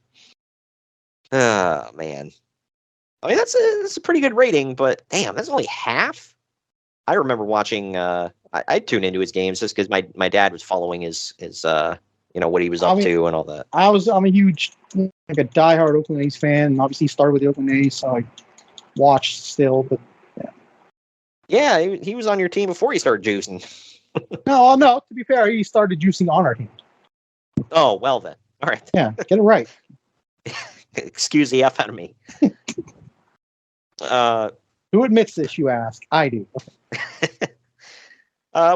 Oh, man. I mean, that's a pretty good rating, but damn, that's only half? I remember watching, I tuned into his games just because my dad was following his what he was up to and all that. I'm a huge, a diehard Oakland A's fan, and obviously started with the Oakland A's, so I watched still, but yeah. Yeah, he was on your team before he started juicing. No, to be fair, he started juicing on our team. Oh, well then. All right. Yeah, get it right. Excuse the F out of me. Who admits this, you ask? I do.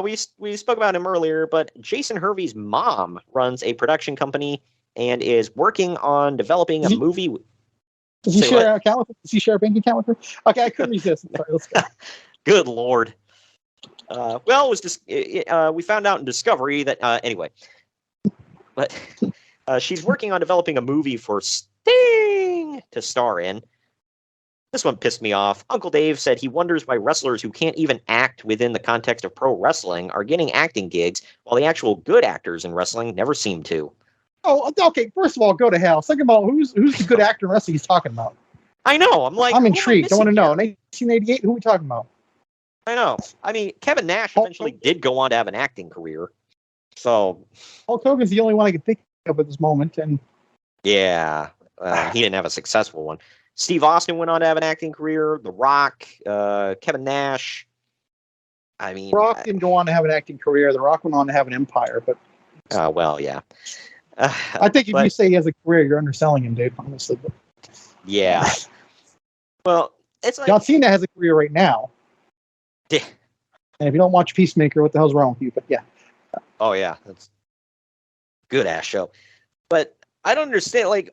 We spoke about him earlier, but Jason Hervey's mom runs a production company and is working on developing a movie. Does he share an account with her? Does he share a bank account with her? Okay, I couldn't resist. Sorry, let's go. Good Lord. Well, it was just we found out in Discovery that anyway. But she's working on developing a movie for Sting to star in. This one pissed me off. Uncle Dave said he wonders why wrestlers who can't even act within the context of pro wrestling are getting acting gigs, while the actual good actors in wrestling never seem to. Oh, okay. First of all, go to hell. Second of all, who's the good actor in wrestling he's talking about? I know. I'm intrigued. I want to know. 1988, who are we talking about? I know. I mean, Kevin Nash eventually did go on to have an acting career. So Hulk Hogan's the only one I can think of at this moment, and yeah, he didn't have a successful one. Steve Austin went on to have an acting career. The Rock, Kevin Nash. I mean, Rock didn't go on to have an acting career. The Rock went on to have an empire, but well, yeah. I think if you say he has a career, you're underselling him, dude. Honestly, but yeah. Well, it's like John Cena has a career right now. Yeah. And if you don't watch Peacemaker, what the hell's wrong with you? But yeah. Oh yeah, that's good ass show. But I don't understand. Like,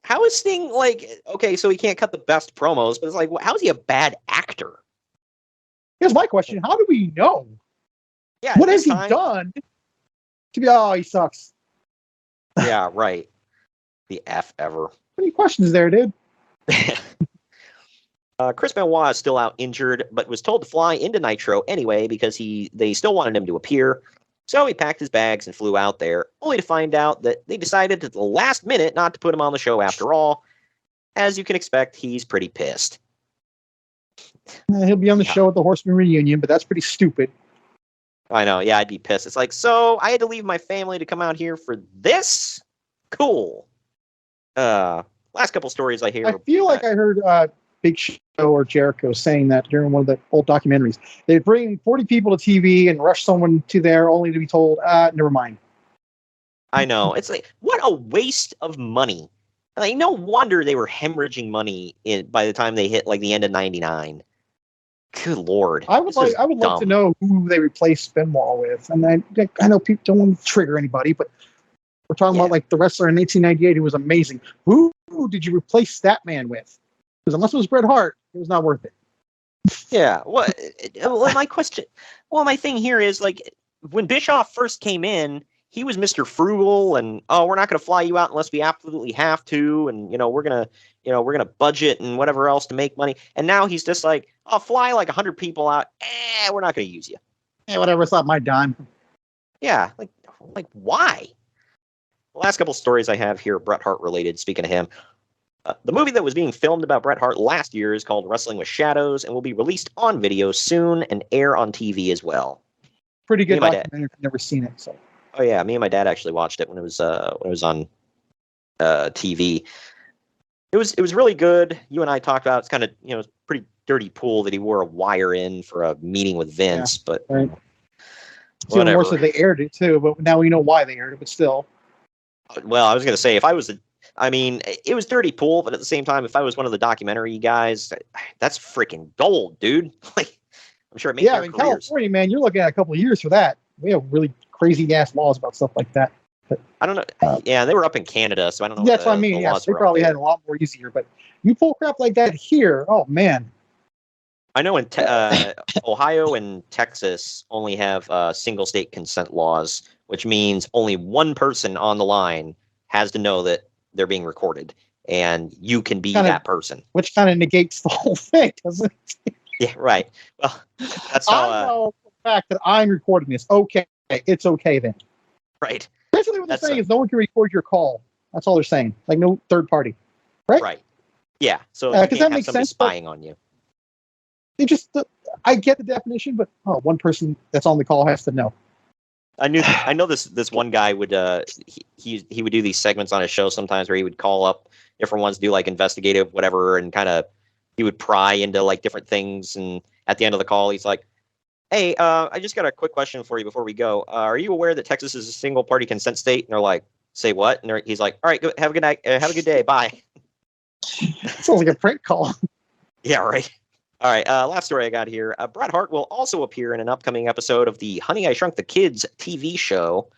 how is Sting like? Okay, so he can't cut the best promos, but it's like, how is he a bad actor? Here's my question: how do we know? Yeah. What has he done to be? Oh, he sucks. Yeah. Right. The F ever. Any questions there, dude? Chris Benoit is still out injured, but was told to fly into Nitro anyway because they still wanted him to appear. So he packed his bags and flew out there, only to find out that they decided at the last minute not to put him on the show after all. As you can expect, he's pretty pissed. He'll be on the show at the Horseman reunion, but that's pretty stupid. I know, yeah, I'd be pissed. It's like, so I had to leave my family to come out here for this? Cool. Last couple stories I hear. I feel like I heard Big Show or Jericho saying that during one of the old documentaries. They bring 40 people to TV and rush someone to there only to be told, never mind. I know. It's like, what a waste of money. Like, no wonder they were hemorrhaging money by the time they hit like the end of '99. Good Lord. I would like to know who they replaced Benoit with. And I know people don't want to trigger anybody, but we're talking about like the wrestler in 1998 who was amazing. Who did you replace that man with? Because unless it was Bret Hart, it was not worth it. Yeah. Well, my thing here is like when Bischoff first came in, he was Mr. Frugal and we're not going to fly you out unless we absolutely have to, and we're gonna budget and whatever else to make money. And now he's just like, I'll fly like 100 people out. We're not going to use you. Whatever. It's not my dime. Yeah. Like why? The last couple stories I have here, Bret Hart related. Speaking of him. The movie that was being filmed about Bret Hart last year is called Wrestling with Shadows and will be released on video soon and air on TV as well. Pretty good documentary. I've never seen it. So. Oh yeah, me and my dad actually watched it when it was on TV. It was really good. You and I talked about it's kind of pretty dirty pool that he wore a wire in for a meeting with Vince, but right. Whatever. More so they aired it too, but now we know why they aired it. But still. Well, I was gonna say it was dirty pool, but at the same time, if I was one of the documentary guys, that's freaking gold, dude. Like, I'm sure it made their careers. California, man, you're looking at a couple of years for that. We have really crazy ass laws about stuff like that. But, I don't know. Yeah, they were up in Canada, so I don't know. That's what I mean. Yes, they probably had it a lot more easier. But you pull crap like that here, oh man. I know in Ohio and Texas only have single state consent laws, which means only one person on the line has to know that they're being recorded, and you can be that person. Which kind of negates the whole thing, doesn't it? Yeah, right. Well, that's how. I know the fact that I'm recording this. Okay, it's okay then. Right. Basically, what they're saying is no one can record your call. That's all they're saying. Like no third party. Right. Right. Yeah. So you can't have somebody spying on you. They just. I get the definition, but one person that's on the call has to know. I know this one guy would he would do these segments on his show sometimes where he would call up different ones, do like investigative whatever, and kind of he would pry into like different things, and at the end of the call he's like, hey, I just got a quick question for you before we go. Are you aware that Texas is a single party consent state? And they're like, say what? And he's like, all right, go, have a good night, have a good day, bye. Sounds like a prank call. Yeah, right. All right, last story I got here. Bret Hart will also appear in an upcoming episode of the Honey, I Shrunk the Kids TV show.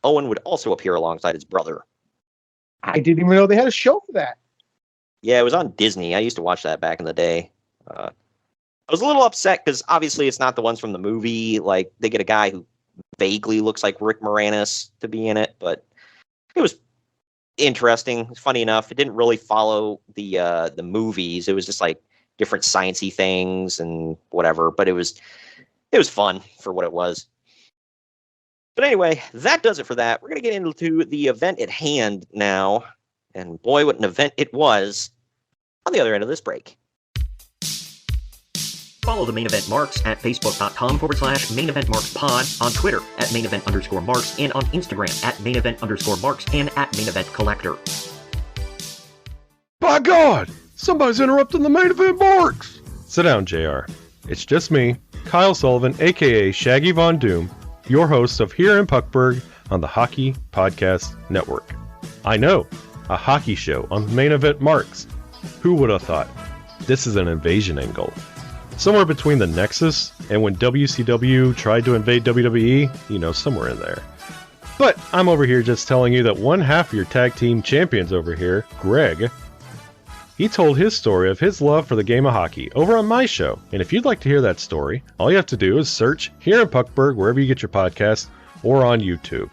Owen would also appear alongside his brother. I didn't even know they had a show for that. Yeah, it was on Disney. I used to watch that back in the day. I was a little upset because obviously it's not the ones from the movie. Like, they get a guy who vaguely looks like Rick Moranis to be in it, but it was interesting. Funny enough, it didn't really follow the movies. It was just like different sciencey things and whatever. But it was fun for what it was. But anyway, that does it for that. We're gonna get into the event at hand now, and boy, what an event it was! On the other end of this break. Follow the Main Event Marks at facebook.com/Main Event Marks Pod, on Twitter at Main Event _Marks, and on Instagram at Main Event _Marks and at Main Event Collector. By God! Somebody's interrupting the Main Event Marks! Sit down, JR. It's just me, Kyle Sullivan, aka Shaggy Von Doom, your host of Here in Puckburg on the Hockey Podcast Network. I know, a hockey show on the Main Event Marks. Who would have thought? This is an invasion angle. Somewhere between the Nexus and when WCW tried to invade WWE, somewhere in there. But I'm over here just telling you that one half of your tag team champions over here, Greg, he told his story of his love for the game of hockey over on my show. And if you'd like to hear that story, all you have to do is search Here in Puckburg wherever you get your podcast or on YouTube.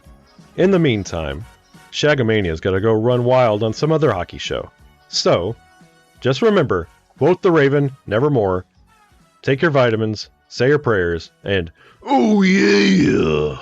In the meantime, Shagamania's got to go run wild on some other hockey show. So, just remember, quote the Raven, nevermore. Take your vitamins, say your prayers, and oh yeah!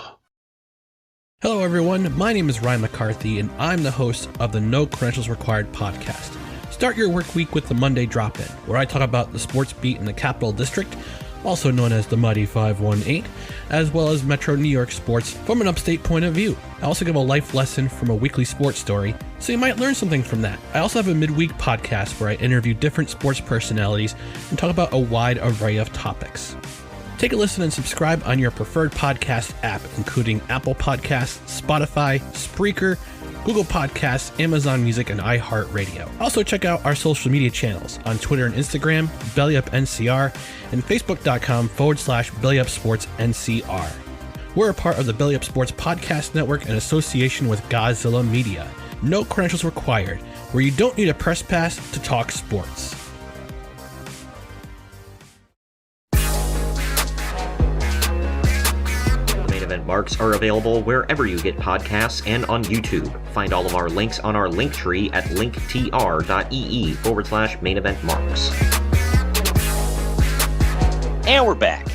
Hello everyone, my name is Ryan McCarthy and I'm the host of the No Credentials Required podcast. Start your work week with the Monday Drop-In, where I talk about the sports beat in the Capital District, also known as the Mighty 518, as well as Metro New York sports from an upstate point of view. I also give a life lesson from a weekly sports story, so you might learn something from that. I also have a midweek podcast where I interview different sports personalities and talk about a wide array of topics. Take a listen and subscribe on your preferred podcast app, including Apple Podcasts, Spotify, Spreaker, Google Podcasts, Amazon Music, and iHeartRadio. Also check out our social media channels on Twitter and Instagram, BellyUpNCR, and Facebook.com/BellyUpSportsNCR. We're a part of the Belly Up Sports Podcast Network in association with Godzilla Media. No credentials required, where you don't need a press pass to talk sports. Event marks are available wherever you get podcasts and on YouTube. Find all of our links on our link tree at linktr.ee/main event marks. And we're back.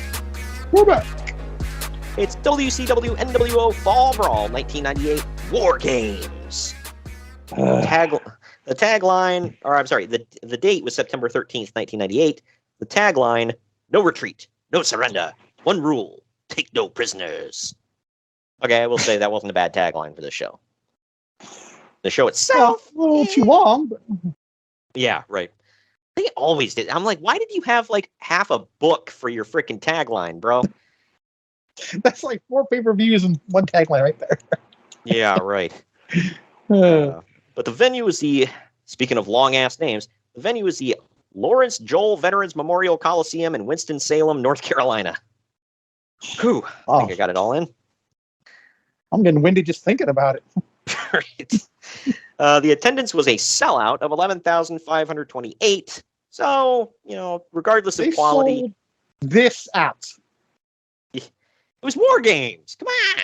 It's WCW NWO Fall Brawl 1998 WarGames. The tagline, or I'm sorry, the date was September 13th, 1998. The tagline, no retreat, no surrender, one rule. Take no prisoners. Okay, I will say that wasn't a bad tagline for the show. The show itself, a little too long. But... yeah, right. They always did. I'm like, why did you have like half a book for your freaking tagline, bro? That's like 4 pay-per-views and one tagline right there. Yeah, right. But the venue is speaking of long-ass names, the venue is the Lawrence Joel Veterans Memorial Coliseum in Winston-Salem, North Carolina. Whew, I think I got it all in. I'm getting winded just thinking about it. Right. The attendance was a sellout of 11,528. So, regardless of quality. Sold this out. It was WarGames. Come on.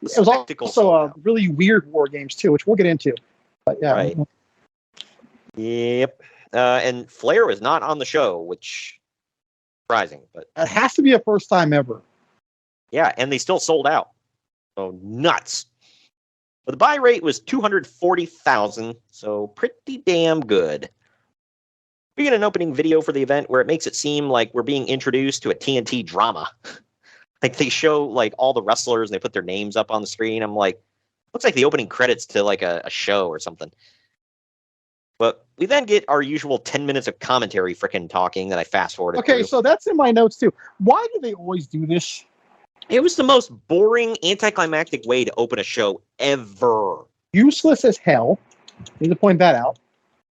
It was also a really weird WarGames, too, which we'll get into. But yeah. Right. Yep. And Flair was not on the show, which... surprising, but it has to be a first time ever. Yeah, and they still sold out. So nuts. But the buy rate was 240,000, so pretty damn good. We get an opening video for the event where it makes it seem like we're being introduced to a TNT drama. Like they show like all the wrestlers and they put their names up on the screen. I'm like, looks like the opening credits to like a show or something. But we then get our usual 10 minutes of commentary frickin' talking that I fast forwarded. Okay, so that's in my notes too. Why do they always do this? It was the most boring, anticlimactic way to open a show ever. Useless as hell. Need to point that out.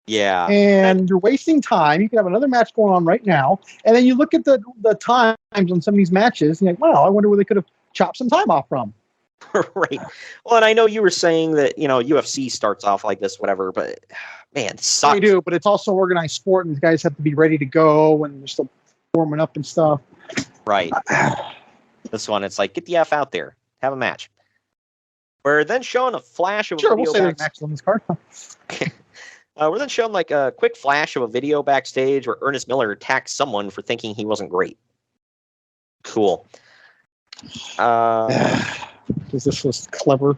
Yeah. And you're wasting time. You can have another match going on right now. And then you look at the times on some of these matches, and you're like, wow, I wonder where they could have chopped some time off from. Right. Well, and I know you were saying that, UFC starts off like this, whatever, but man, it sucks. They do, but it's also organized sport, and the guys have to be ready to go, and they're still warming up and stuff. Right. This one, it's like, get the F out there. Have a match. We're then shown a flash of a Sure, video we'll say there's Max on this card. we're then shown like a quick flash of a video backstage where Ernest Miller attacked someone for thinking he wasn't great. Cool. Because this was clever.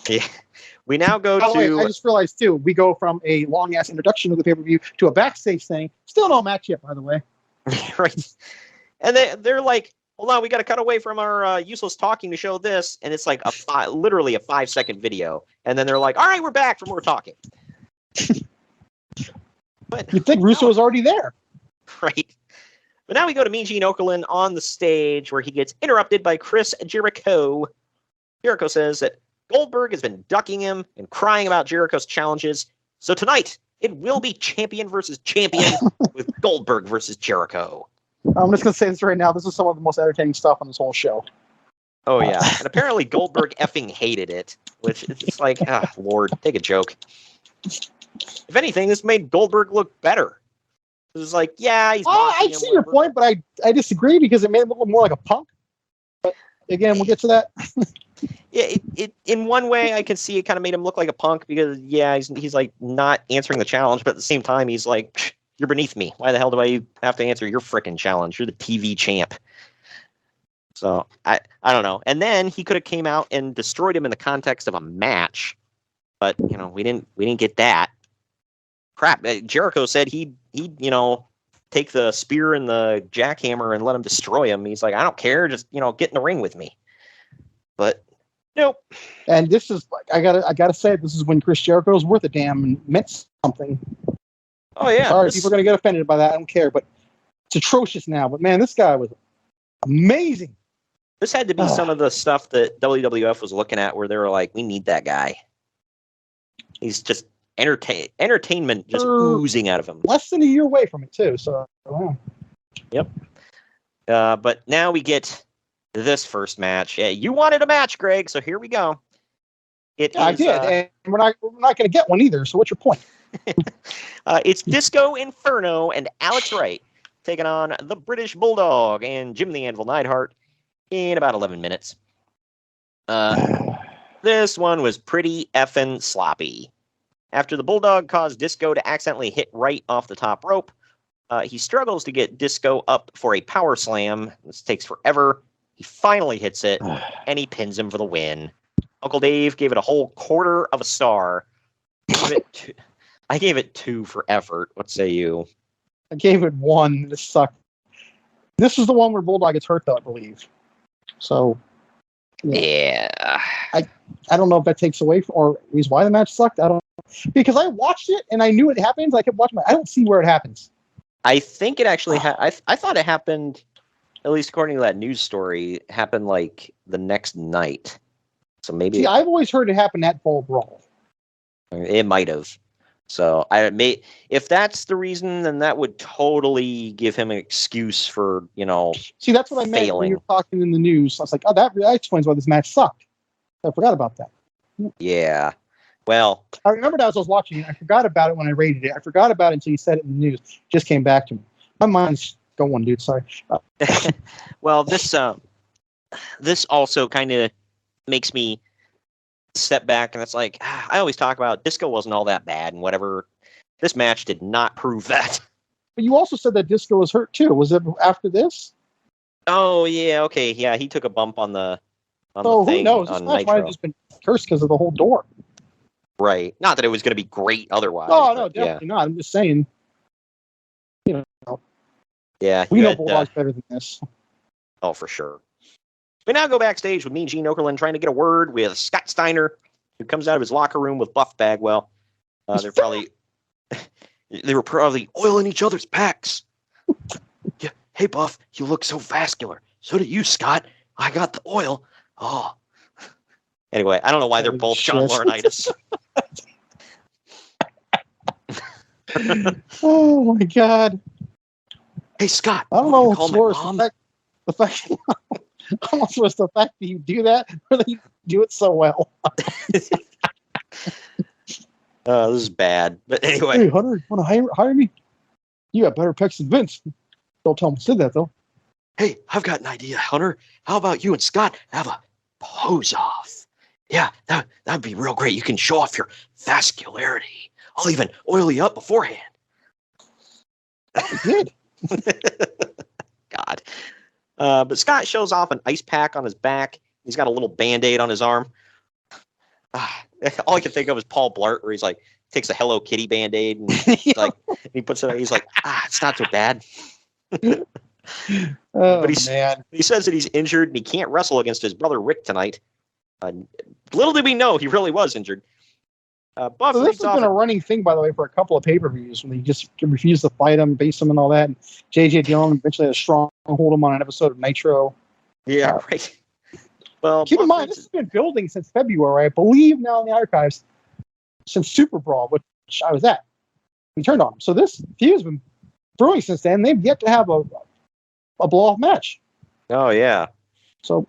Yeah. We now go By the way, to. I just realized too, we go from a long ass introduction of the pay-per-view to a backstage thing. Still no match yet, by the way. Right. And they're like, hold on, we got to cut away from our useless talking to show this. And it's like literally a 5-second video. And then they're like, all right, we're back from more talking. But You'd think Russo was already there. right. But now we go to Mean Gene Okerlund on the stage where he gets interrupted by Chris Jericho. Jericho says that Goldberg has been ducking him and crying about Jericho's challenges. So tonight, it will be champion versus champion with Goldberg versus Jericho. I'm just going to say this right now. This is some of the most entertaining stuff on this whole show. Oh, yeah. And apparently Goldberg effing hated it, which it's like, Lord, take a joke. If anything, this made Goldberg look better. It was like, yeah, he's I see your point, but I disagree because it made him look more like a punk. But again, we'll get to that. Yeah, it in one way I can see it kind of made him look like a punk because he's like not answering the challenge, but at the same time he's like, you're beneath me. Why the hell do I have to answer your frickin' challenge? You're the TV champ. So I don't know. And then he could have came out and destroyed him in the context of a match, but we didn't get that. Crap. Jericho said he'd take the spear and the jackhammer and let him destroy him. He's like, I don't care, just get in the ring with me. But nope. And this is like I gotta say this is when Chris Jericho was worth a damn and meant something. Oh yeah. Sorry, people are gonna get offended by that. I don't care, but it's atrocious now. But man, this guy was amazing. This had to be some of the stuff that WWF was looking at where they were like, we need that guy. He's just entertainment just oozing out of him. Less than a year away from it too. So wow. Yep. But now we get this first match. Yeah, you wanted a match, Greg, so here we go. I did, and we're not going to get one either. So what's your point? It's Disco Inferno and Alex Wright taking on the British Bulldog and Jim the Anvil Neidhart in about 11 minutes. This one was pretty effing sloppy. After the Bulldog caused Disco to accidentally hit Wright off the top rope, he struggles to get Disco up for a power slam. This takes forever. He finally hits it, and he pins him for the win. Uncle Dave gave it a whole quarter of a star. I gave it 2 for effort. What say you? I gave it 1. This sucked. This is the one where Bulldog gets hurt, though, I believe. So, yeah. I don't know if that takes away from, or is why the match sucked. I don't know. Because I watched it, and I knew it happens. I kept watching it. I don't see where it happens. I think it actually I thought it happened, at least according to that news story, happened like the next night. So maybe. See, I've always heard it happen at Brawl. It might have. So if that's the reason, then that would totally give him an excuse for See, that's what I meant when you were talking in the news. I was like, oh, that explains why this match sucked. I forgot about that. Yeah. Well, I remember that as I was watching it. I forgot about it when I rated it. I forgot about it until you said it in the news. It just came back to me. My mind's going, dude. Sorry. Well, this also kind of makes me step back, and it's like I always talk about Disco wasn't all that bad and whatever. This match did not prove that. But you also said that Disco was hurt too. Was it after this? Oh yeah, okay, yeah. He took a bump on the thing. Who knows? This match might have just been cursed because of the whole door. Right. Not that it was going to be great otherwise. Oh no, definitely not. I'm just saying. Yeah. We know Bulldog's better than this. Oh, for sure. We now go backstage with Mean Gene Okerlund trying to get a word with Scott Steiner, who comes out of his locker room with Buff Bagwell. They were probably oiling each other's packs. Yeah. Hey, Buff, you look so vascular. So do you, Scott. I got the oil. Oh. Anyway, I don't know why they're both John Laurinaitis. Oh my God. Hey, Scott. I don't know what's worse. The fact almost was the fact that you do that, or that you do it so well. This is bad. But anyway. Hey, Hunter, you want to hire me? You got better picks than Vince. Don't tell him I said that, though. Hey, I've got an idea, Hunter. How about you and Scott have a pose-off? Yeah, that'd be real great. You can show off your vascularity. I'll even oil you up beforehand. Good. God. But Scott shows off an ice pack on his back. He's got a little Band-Aid on his arm. All I can think of is Paul Blart, where he's like, takes a Hello Kitty Band-Aid and he puts it. He's like, it's not so bad. Oh, but man. he says that he's injured and he can't wrestle against his brother Rick tonight. Little did we know he really was injured. Buff So this leads has off. been a running thing, by the way, for a couple of pay-per-views when he just refused to fight him, base him, and all that. And J.J. Dillon eventually had a stronghold him on an episode of Nitro. Yeah, right. Well, Keep in Buff mind, leads- this has been building since February, I believe now in the archives, since Super Brawl, which I was at. We turned on him. So this feud has been brewing since then. They've yet to have a blow-off match. Oh, yeah. So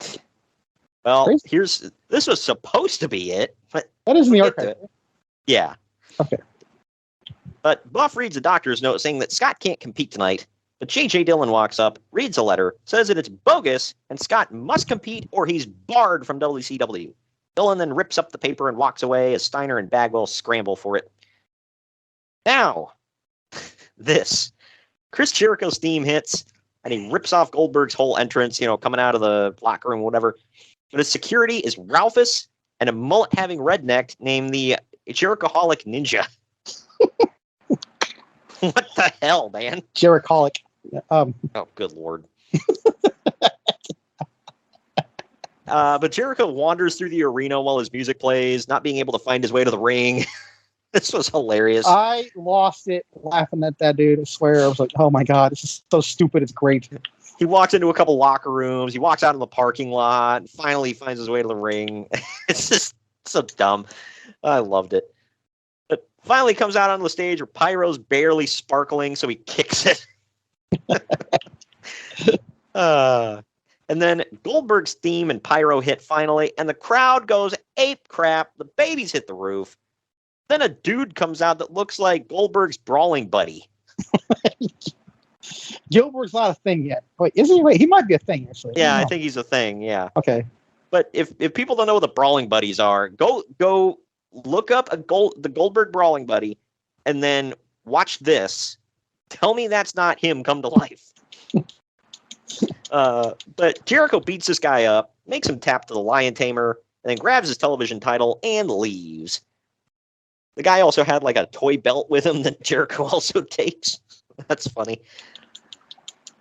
Well, crazy. this was supposed to be it, but that is in the We'll get to archive. yeah. Okay. But Buff reads a doctor's note saying that Scott can't compete tonight. But J.J. Dillon walks up, reads a letter, says that it's bogus, and Scott must compete or he's barred from WCW. Dillon then rips up the paper and walks away as Steiner and Bagwell scramble for it. Now, this. Chris Jericho's theme hits, and he rips off Goldberg's whole entrance, coming out of the locker room, whatever. But his security is Ralphus and a mullet-having redneck named the Jerichoholic Ninja. What the hell, man? Jericholic. Oh, good Lord. But Jericho wanders through the arena while his music plays, not being able to find his way to the ring. This was hilarious. I lost it laughing at that dude. I swear. I was like, oh my God, this is so stupid. It's great. He walks into a couple locker rooms. He walks out in the parking lot. And finally finds his way to the ring. It's just so dumb. I loved it. But finally comes out on the stage where Pyro's barely sparkling, so he kicks it. And then Goldberg's theme and Pyro hit finally, and the crowd goes ape crap. The babies hit the roof. Then a dude comes out that looks like Goldberg's brawling buddy. Gilbert's not a thing yet. Wait, is he? Wait, he might be a thing actually. Yeah, I don't know. think he's a thing. Yeah, Okay. but if people don't know what the brawling buddies are, go look up the Goldberg brawling buddy, and then watch this. Tell me that's not him come to life. But Jericho beats this guy up, makes him tap to the Lion Tamer, and then grabs his television title and leaves. The guy also had like a toy belt with him that Jericho also takes. That's funny.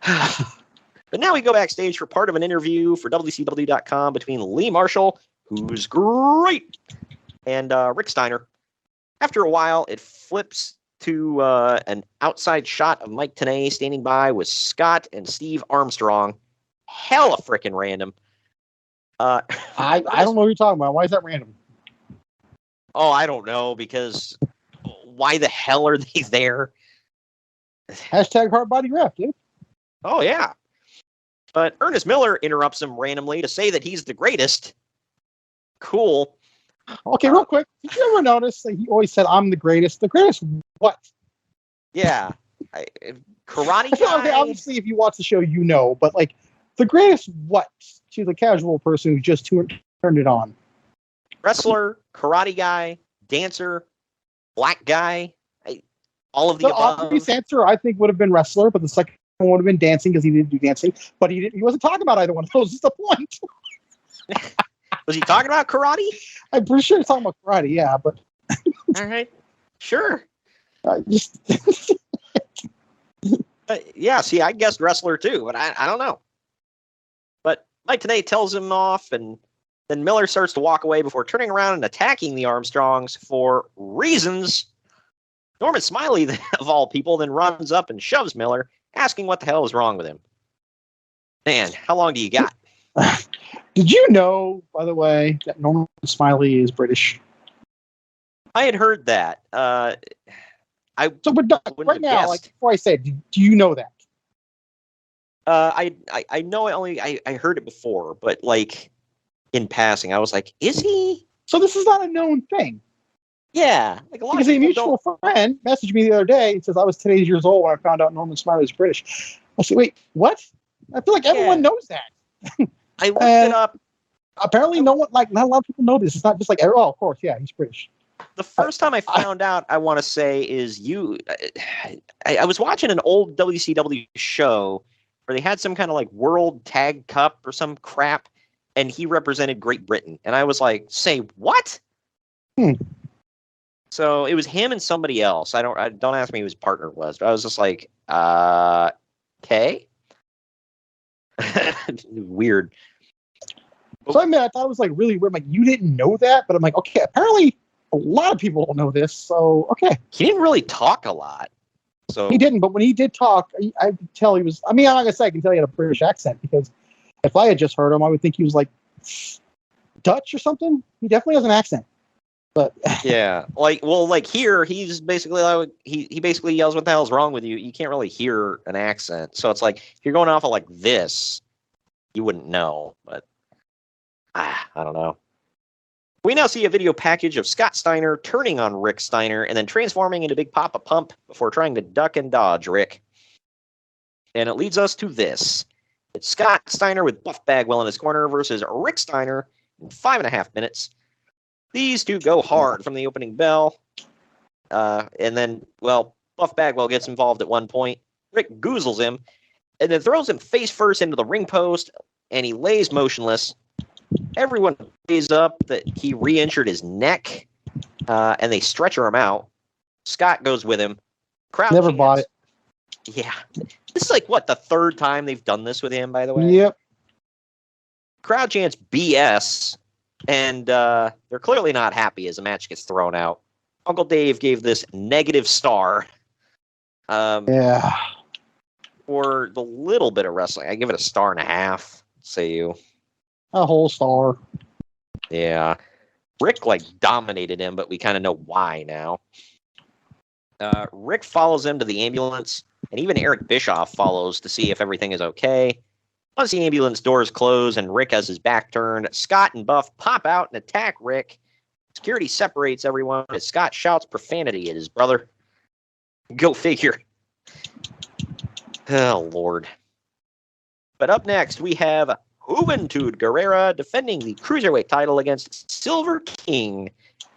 But now we go backstage for part of an interview for WCW.com between Lee Marshall, who's great, and Rick Steiner. After a while, it flips to an outside shot of Mike Tenay standing by with Scott and Steve Armstrong. Hella frickin' random. I don't know what you're talking about. Why is that random? Oh, I don't know, because why the hell are they there? Hashtag hard body ref, dude. Oh, yeah. But Ernest Miller interrupts him randomly to say that he's the greatest. Cool. Okay, real quick. Did you ever notice that he always said, I'm the greatest? The greatest what? Yeah. Karate Okay, guy. obviously, if you watch the show, you know. But, like, the greatest what? To the casual person who just turned it on. Wrestler, karate guy, dancer, black guy. All of the The above. obvious answer, I think, would have been wrestler, but the second one would have been dancing because he didn't do dancing. But he wasn't talking about either one of those. Is the point. Was he talking about karate? I'm pretty sure he's talking about karate, yeah, but All right. Sure. just Yeah, see, I guessed wrestler too, but I don't know. But Mike Tenay tells him off, and then Miller starts to walk away before turning around and attacking the Armstrongs for reasons. Norman Smiley, of all people, then runs up and shoves Miller, asking what the hell is wrong with him. Man, how long do you got? Did you know, by the way, that Norman Smiley is British? I had heard that. So, but Wouldn't right have now, guessed. like before I say it, do you know that? I know I heard it before, but like in passing, I was like, is he? So this is not a known thing. Yeah, like a lot Because of a people mutual friend messaged me the other day and says I was 10 years old when I found out Norman Smiley was British. I said, wait, what? I feel like everyone knows that. I looked it up. Apparently, not a lot of people know this. It's not just like, oh, of course, yeah, he's British. The first time I found out, I want to say, is I was watching an old WCW show where they had some kind of like World Tag Cup or some crap, and he represented Great Britain. And I was like, say what? So it was him and somebody else. Don't ask me who his partner was, but I was just like, okay. Weird. So I thought it was like really weird. Like, you didn't know that, but I'm like, okay, apparently a lot of people don't know this. So, okay. He didn't really talk a lot. So He didn't, but when he did talk, I could tell he was, I mean, like I said, I can tell he had a British accent, because if I had just heard him, I would think he was like Dutch or something. He definitely has an accent. But yeah, like here, he's basically like, he basically yells, "What the hell's wrong with you?" You can't really hear an accent, so it's like if you're going off of like this, you wouldn't know. But I don't know. We now see a video package of Scott Steiner turning on Rick Steiner and then transforming into Big Papa Pump before trying to duck and dodge Rick. And it leads us to this. It's Scott Steiner with Buff Bagwell in his corner versus Rick Steiner in 5.5 minutes. These two go hard from the opening bell. And then, well, Buff Bagwell gets involved at one point. Rick goozles him and then throws him face first into the ring post, and he lays motionless. Everyone plays up that he re-injured his neck, and they stretcher him out. Scott goes with him. Crowd never chants. bought it. Yeah. This is like, what, the third time they've done this with him, by the way? Yep. Crowd chants BS, and they're clearly not happy as the match gets thrown out. Uncle Dave gave this negative star. Yeah. For the little bit of wrestling, I give it a 1.5. Say you. A whole star. Yeah. Rick, like, dominated him, but we kind of know why now. Rick follows him to the ambulance, and even Eric Bischoff follows to see if everything is okay. Once the ambulance doors close and Rick has his back turned, Scott and Buff pop out and attack Rick. Security separates everyone as Scott shouts profanity at his brother. Go figure. Oh, Lord. But up next, we have Juventud Guerrera defending the Cruiserweight title against Silver King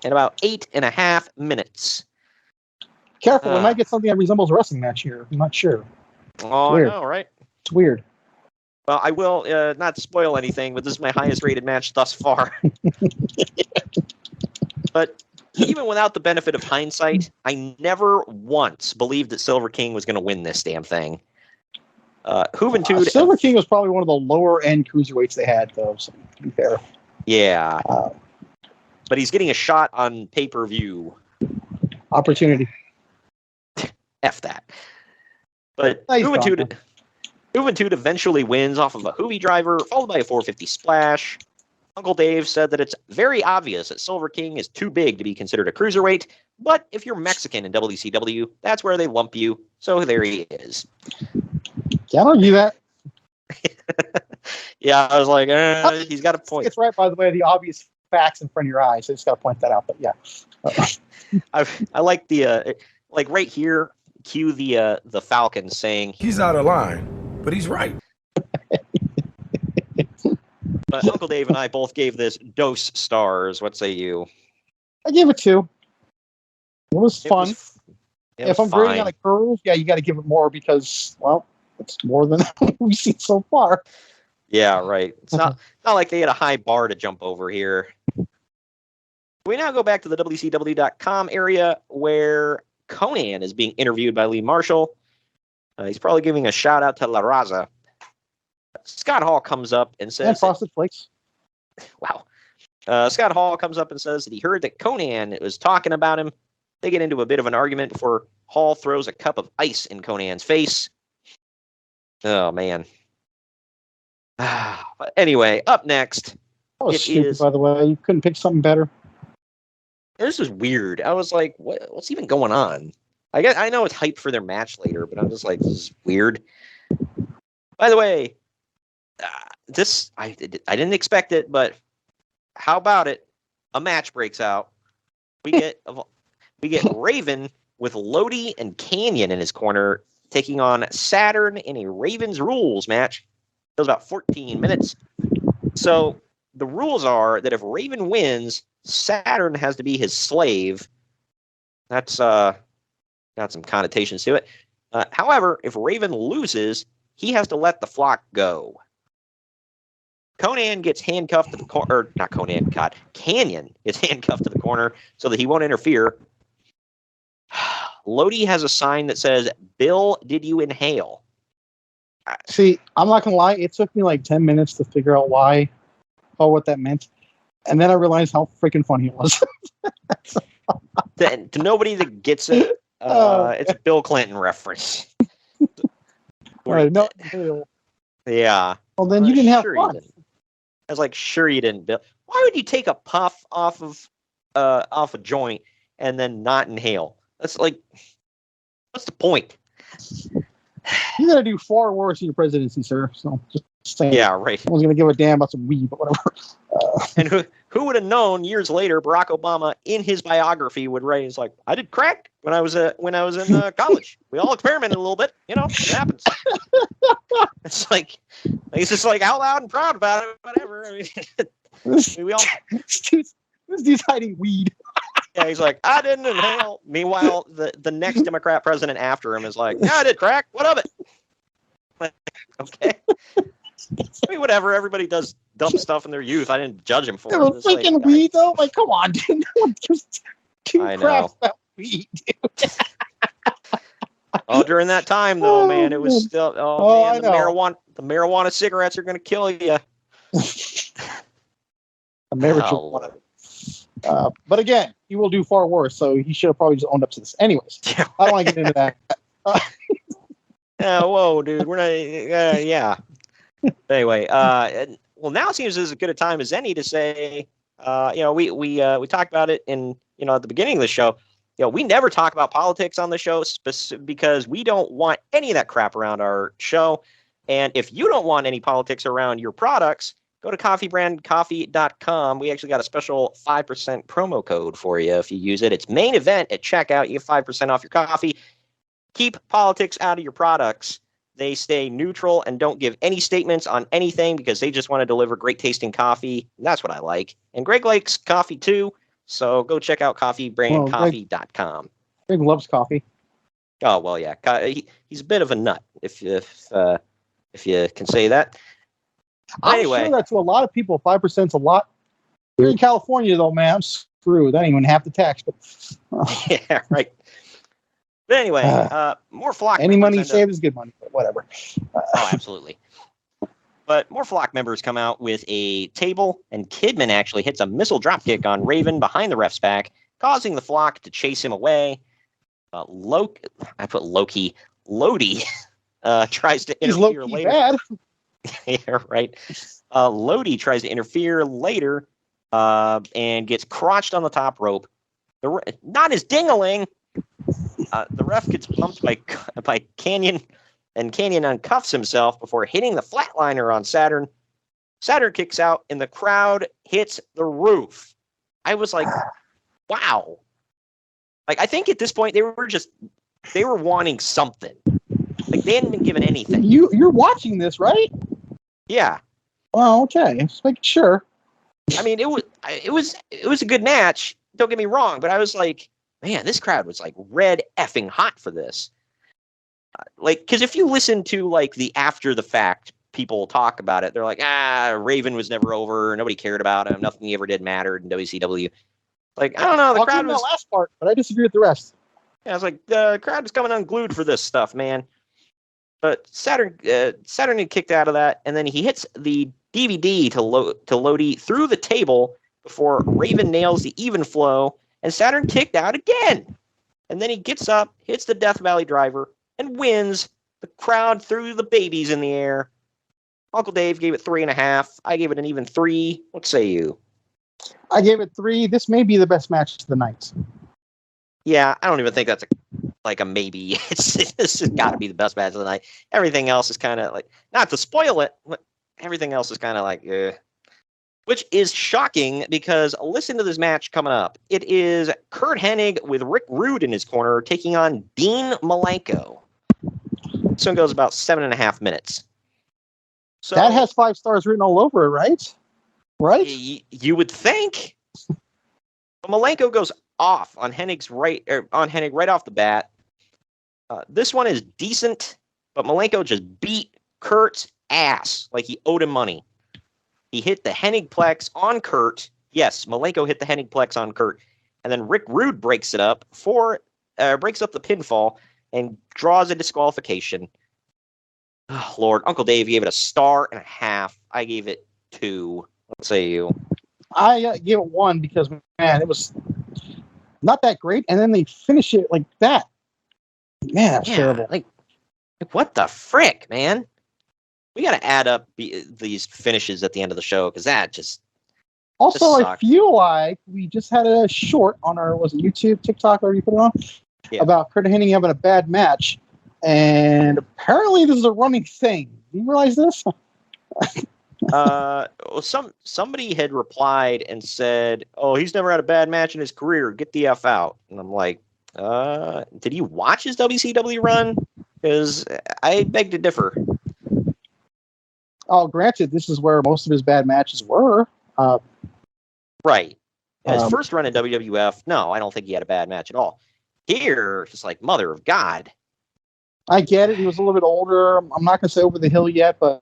in about 8.5 minutes. Careful, we might get something that resembles a wrestling match here. I'm not sure. Oh, I know, right? It's weird. Well, I will not spoil anything, but this is my highest rated match thus far. But even without the benefit of hindsight, I never once believed that Silver King was going to win this damn thing. Juventud. Silver King was probably one of the lower end cruiserweights they had, though, so, to be fair. Yeah. But he's getting a shot on pay-per-view. Opportunity. F that. But Nice Juventud eventually wins off of a Hoovy driver, followed by a 450 splash. Uncle Dave said that it's very obvious that Silver King is too big to be considered a cruiserweight, but if you're Mexican in WCW, that's where they lump you. So there he is. Can't argue that. Yeah, I was like, he's got a point. It's right, by the way, the obvious facts in front of your eyes. I just got to point that out, but yeah. I like the, like right here, cue the Falcon saying, he's out of line, but he's right. But Uncle Dave and I both gave this dose stars. What say you? I gave it 2. It was fun. If I'm grading on a curve, yeah, you got to give it more because, well, it's more than we've seen so far. Yeah, right. It's not like they had a high bar to jump over here. We now go back to the WCW.com area where Conan is being interviewed by Lee Marshall. He's probably giving a shout out to La Raza. Scott Hall comes up and says... And Frosted Flakes. Wow. Scott Hall comes up and says that he heard that Conan was talking about him. They get into a bit of an argument before Hall throws a cup of ice in Conan's face. Oh, man. Anyway, up next. That was stupid, by the way. You couldn't pick something better. This is weird. I was like, what's even going on? I know it's hyped for their match later, but I'm just like, this is weird. By the way, I didn't expect it, but how about it? A match breaks out. We get Raven with Lodi and Canyon in his corner, taking on Saturn in a Ravens Rules match. It was about 14 minutes. So the rules are that if Raven wins, Saturn has to be his slave. That's got some connotations to it. However, if Raven loses, he has to let the flock go. Conan gets handcuffed to the corner, or not Conan, God, Canyon gets handcuffed to the corner so that he won't interfere. Lodi has a sign that says, "Bill, did you inhale?" See, I'm not gonna lie. It took me like 10 minutes to figure out what that meant, and then I realized how freaking funny it was. To nobody that gets it, it's a Bill Clinton reference. No, yeah. well, then you didn't have sure fun. I was like, sure you didn't, Bill. Why would you take a puff off a joint and then not inhale? That's like, what's the point? You gotta do far worse in your presidency, sir. So just saying. Yeah, right. I wasn't gonna give a damn about some weed, but whatever. And who would have known years later, Barack Obama in his biography would raise like, I did crack when I was in college. We all experimented a little bit, it happens. It's like he's just like out loud and proud about it. Whatever. I mean, we all. This dude's hiding weed. Yeah, he's like, I didn't inhale. Meanwhile, the next Democrat president after him is like, yeah, I did crack. What of it? Like, okay. I mean, whatever. Everybody does dumb stuff in their youth. I didn't judge him for it. It was freaking weed, though. Like, come on, dude. No one gives two craps about weed, dude. Oh, during that time, though, man, it was still. Man, the marijuana cigarettes are going to kill you. Marijuana. But again, he will do far worse. So he should have probably just owned up to this. Anyways, I don't want to get into that. Whoa, dude, we're not. Yeah. Anyway, well, now it seems as good a time as any to say, we talked about it in at the beginning of the show. We never talk about politics on the show because we don't want any of that crap around our show. And if you don't want any politics around your products, go to coffeebrandcoffee.com. We actually got a special 5% promo code for you if you use it. It's main event at checkout. You get 5% off your coffee. Keep politics out of your products. They stay neutral and don't give any statements on anything because they just want to deliver great tasting coffee. And that's what I like. And Greg likes coffee too. So go check out coffeebrandcoffee.com. Greg loves coffee. Oh, well, yeah. He's a bit of a nut, if you can say that. Anyway. I'm sure that to a lot of people, 5% is a lot. Here in California, though, man, I'm screwed. That ain't even half the tax. But yeah, right. But anyway, more flock. Any money you save is good money, but whatever. Oh, absolutely. But more flock members come out with a table, and Kidman actually hits a missile dropkick on Raven behind the ref's back, causing the flock to chase him away. Lodi tries to interfere later. Bad. Yeah, right. Lodi tries to interfere later and gets crotched on the top rope. Not his ding-a-ling. The ref gets bumped by Canyon, and Canyon uncuffs himself before hitting the flatliner on Saturn. Saturn kicks out, and the crowd hits the roof. I was like, wow. Like, I think at this point, they were wanting something. Like, they hadn't been given anything. You're watching this, right? Yeah. Well, okay. Just making sure. I mean, it was a good match. Don't get me wrong, but I was like, man, this crowd was like red effing hot for this. Because if you listen to like the after the fact people talk about it, they're like, Raven was never over. Nobody cared about him. Nothing he ever did mattered in WCW. Like, I don't know. The crowd was the last part, but I disagree with the rest. Yeah, I was like, the crowd is coming unglued for this stuff, man. But Saturn had kicked out of that, and then he hits the DVD to Lodi through the table before Raven nails the even flow, and Saturn kicked out again. And then he gets up, hits the Death Valley Driver, and wins. The crowd threw the babies in the air. Uncle Dave gave it 3.5. I gave it an even 3. What say you? I gave it 3. This may be the best match of the night. Yeah, I don't even think that's a maybe. This has got to be the best match of the night. Everything else is kind of like, not to spoil it, but everything else is kind of like, which is shocking because listen to this match coming up. It is Kurt Hennig with Rick Rude in his corner taking on Dean Malenko. This one goes about 7.5 minutes. So that has 5 stars written all over it, right? right? You would think. But Malenko goes off on Hennig's on Hennig right off the bat. This one is decent, but Malenko just beat Kurt's ass like he owed him money. He hit the Hennigplex on Kurt. Yes, Malenko hit the Hennigplex on Kurt. And then Rick Rude breaks it up breaks up the pinfall and draws a disqualification. Oh, Lord, Uncle Dave gave it a 1.5. I gave it 2. What say you? I gave it 1 because, man, it was not that great. And then they finish it like that. Man, that's terrible. Like, what the frick, man? We got to add up these finishes at the end of the show because that just. Also, I feel like we just had a short on our YouTube, TikTok, whatever you put it on, about Kurt Hennig having a bad match. And apparently this is a running thing. Do you realize this? Somebody had replied and said, "Oh, he's never had a bad match in his career. Get the F out." And I'm like, did you watch his WCW run? Because I beg to differ. Oh, granted, this is where most of his bad matches were. Right. His first run in WWF, no, I don't think he had a bad match at all. Here, just like mother of God. I get it. He was a little bit older. I'm not going to say over the hill yet, but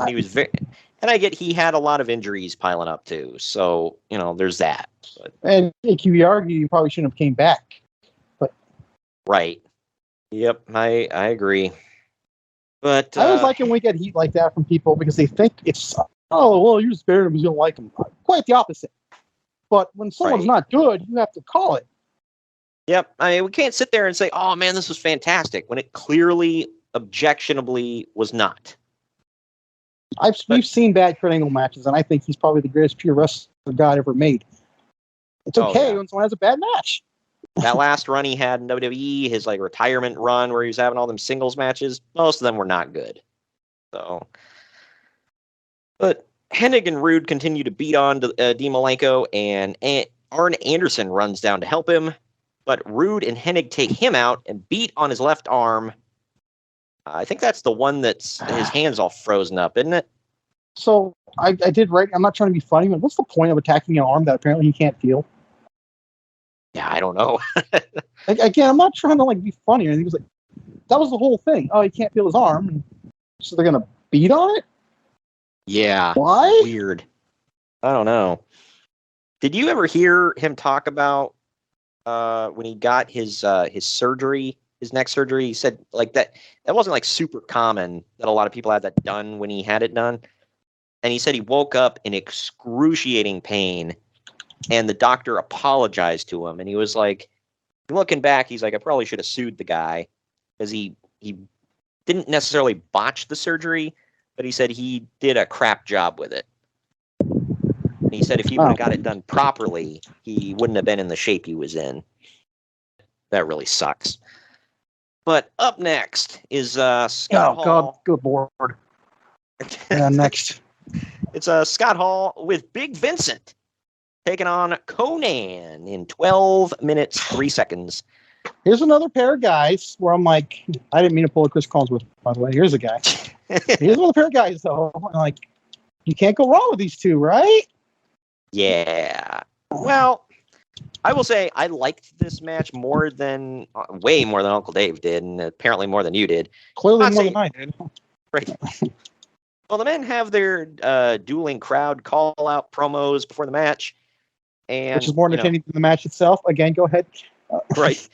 he was and I get he had a lot of injuries piling up too. So, there's that. But, and it can be argued he probably shouldn't have came back. But right. Yep, I agree. But I always like it when we get heat like that from people because they think it's, oh, well, you're just sparing him, he's going to like him. Quite the opposite. But when someone's not good, you have to call it. Yep. I mean, we can't sit there and say, oh, man, this was fantastic, when it clearly, objectionably was not. We've seen bad Kurt Angle matches, and I think he's probably the greatest pure wrestler God ever made. It's okay when someone has a bad match. That last run he had in WWE, his retirement run where he was having all them singles matches, most of them were not good. So, but Hennig and Rude continue to beat on Dean Malenko, and Arn Anderson runs down to help him. But Rude and Hennig take him out and beat on his left arm. I think that's the one that's his hand's all frozen up, isn't it? So I did right. I'm not trying to be funny, but what's the point of attacking an arm that apparently he can't feel? Yeah, I don't know. Again, I'm not trying to be funny or anything. It was that was the whole thing. Oh, he can't feel his arm, so they're gonna beat on it. Yeah. Why? Weird. I don't know. Did you ever hear him talk about when he got his surgery, his neck surgery? He said that wasn't super common that a lot of people had that done when he had it done. And he said he woke up in excruciating pain, and the doctor apologized to him. And he was looking back, he's like, I probably should have sued the guy because he didn't necessarily botch the surgery, but he said he did a crap job with it. And he said if he would have got it done properly, he wouldn't have been in the shape he was in. That really sucks. But up next is Scott Hall. God, good Lord. Next. It's Scott Hall with Big Vincent taking on Conan in 12 minutes, 3 seconds. Here's another pair of guys where I'm like, I didn't mean to pull a Chris Collinsworth, by the way. Here's a guy. Here's another pair of guys, though. I'm you can't go wrong with these two, right? Yeah. Well, I will say I liked this match way more than Uncle Dave did, and apparently more than you did. Clearly more than I did. Right. Well, the men have their dueling crowd call-out promos before the match. Which is more entertaining than the match itself. Again, go ahead. Right.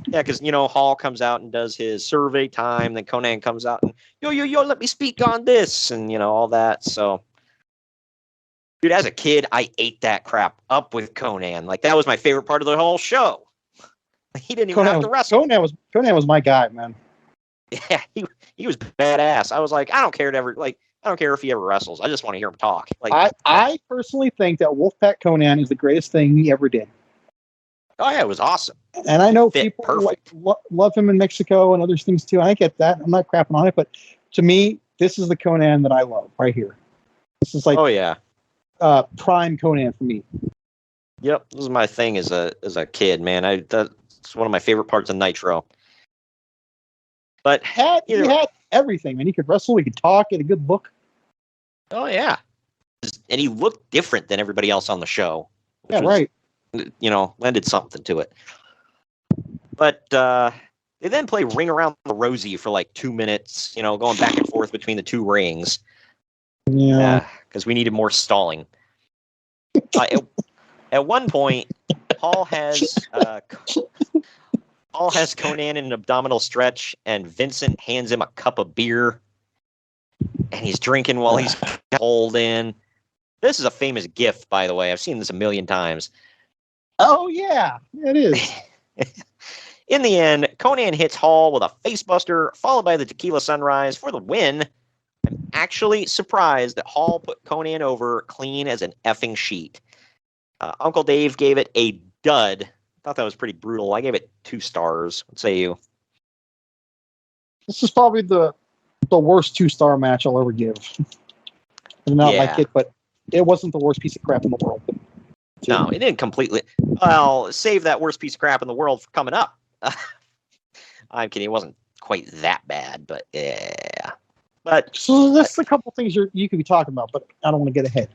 Yeah, because, Hall comes out and does his survey time. Then Conan comes out and, yo, let me speak on this. And, all that. So, dude, as a kid, I ate that crap up with Conan. That was my favorite part of the whole show. He didn't even have to wrestle. Conan was my guy, man. Yeah, he was badass. I was like, I don't care if he ever wrestles. I just want to hear him talk. I personally think that Wolfpack Conan is the greatest thing he ever did. Oh yeah, it was awesome. And I know people love him in Mexico and other things too. And I get that. I'm not crapping on it, but to me, this is the Conan that I love right here. This is prime Conan for me. Yep, this is my thing as a kid, man. That's one of my favorite parts of Nitro. But he had everything, man. He could wrestle, he could talk, he had a good look. Oh yeah, and he looked different than everybody else on the show. Yeah, right. Lended something to it. But they then play Ring Around the Rosie for like 2 minutes, going back and forth between the two rings. Yeah. Because we needed more stalling. At one point, Paul has Conan in an abdominal stretch, and Vincent hands him a cup of beer, and he's drinking while he's pulled in. This is a famous GIF, by the way. I've seen this a million times. Oh, yeah. It is. In the end, Conan hits Hall with a facebuster, followed by the Tequila Sunrise for the win. I'm actually surprised that Hall put Conan over clean as an effing sheet. Uncle Dave gave it a dud. Thought that was pretty brutal. I gave it 2 stars. What say you? This is probably the worst 2-star match I'll ever give. I'm not like it, but it wasn't the worst piece of crap in the world. No, it didn't completely. Well, save that worst piece of crap in the world for coming up. I'm kidding. It wasn't quite that bad, but yeah. But so that's a couple things you could be talking about, but I don't want to get ahead.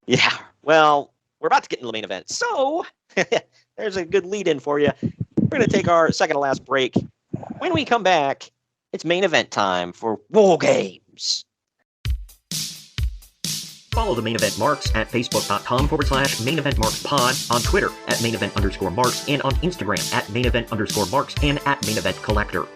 Yeah. Well, we're about to get into the main event, so there's a good lead-in for you. We're going to take our second to last break. When we come back, it's main event time for WarGames. Follow the Main Event Marks at facebook.com/Main Event Marks Pod, on Twitter at Main Event _Marks, and on Instagram at Main Event _Marks and at Main Event Collector.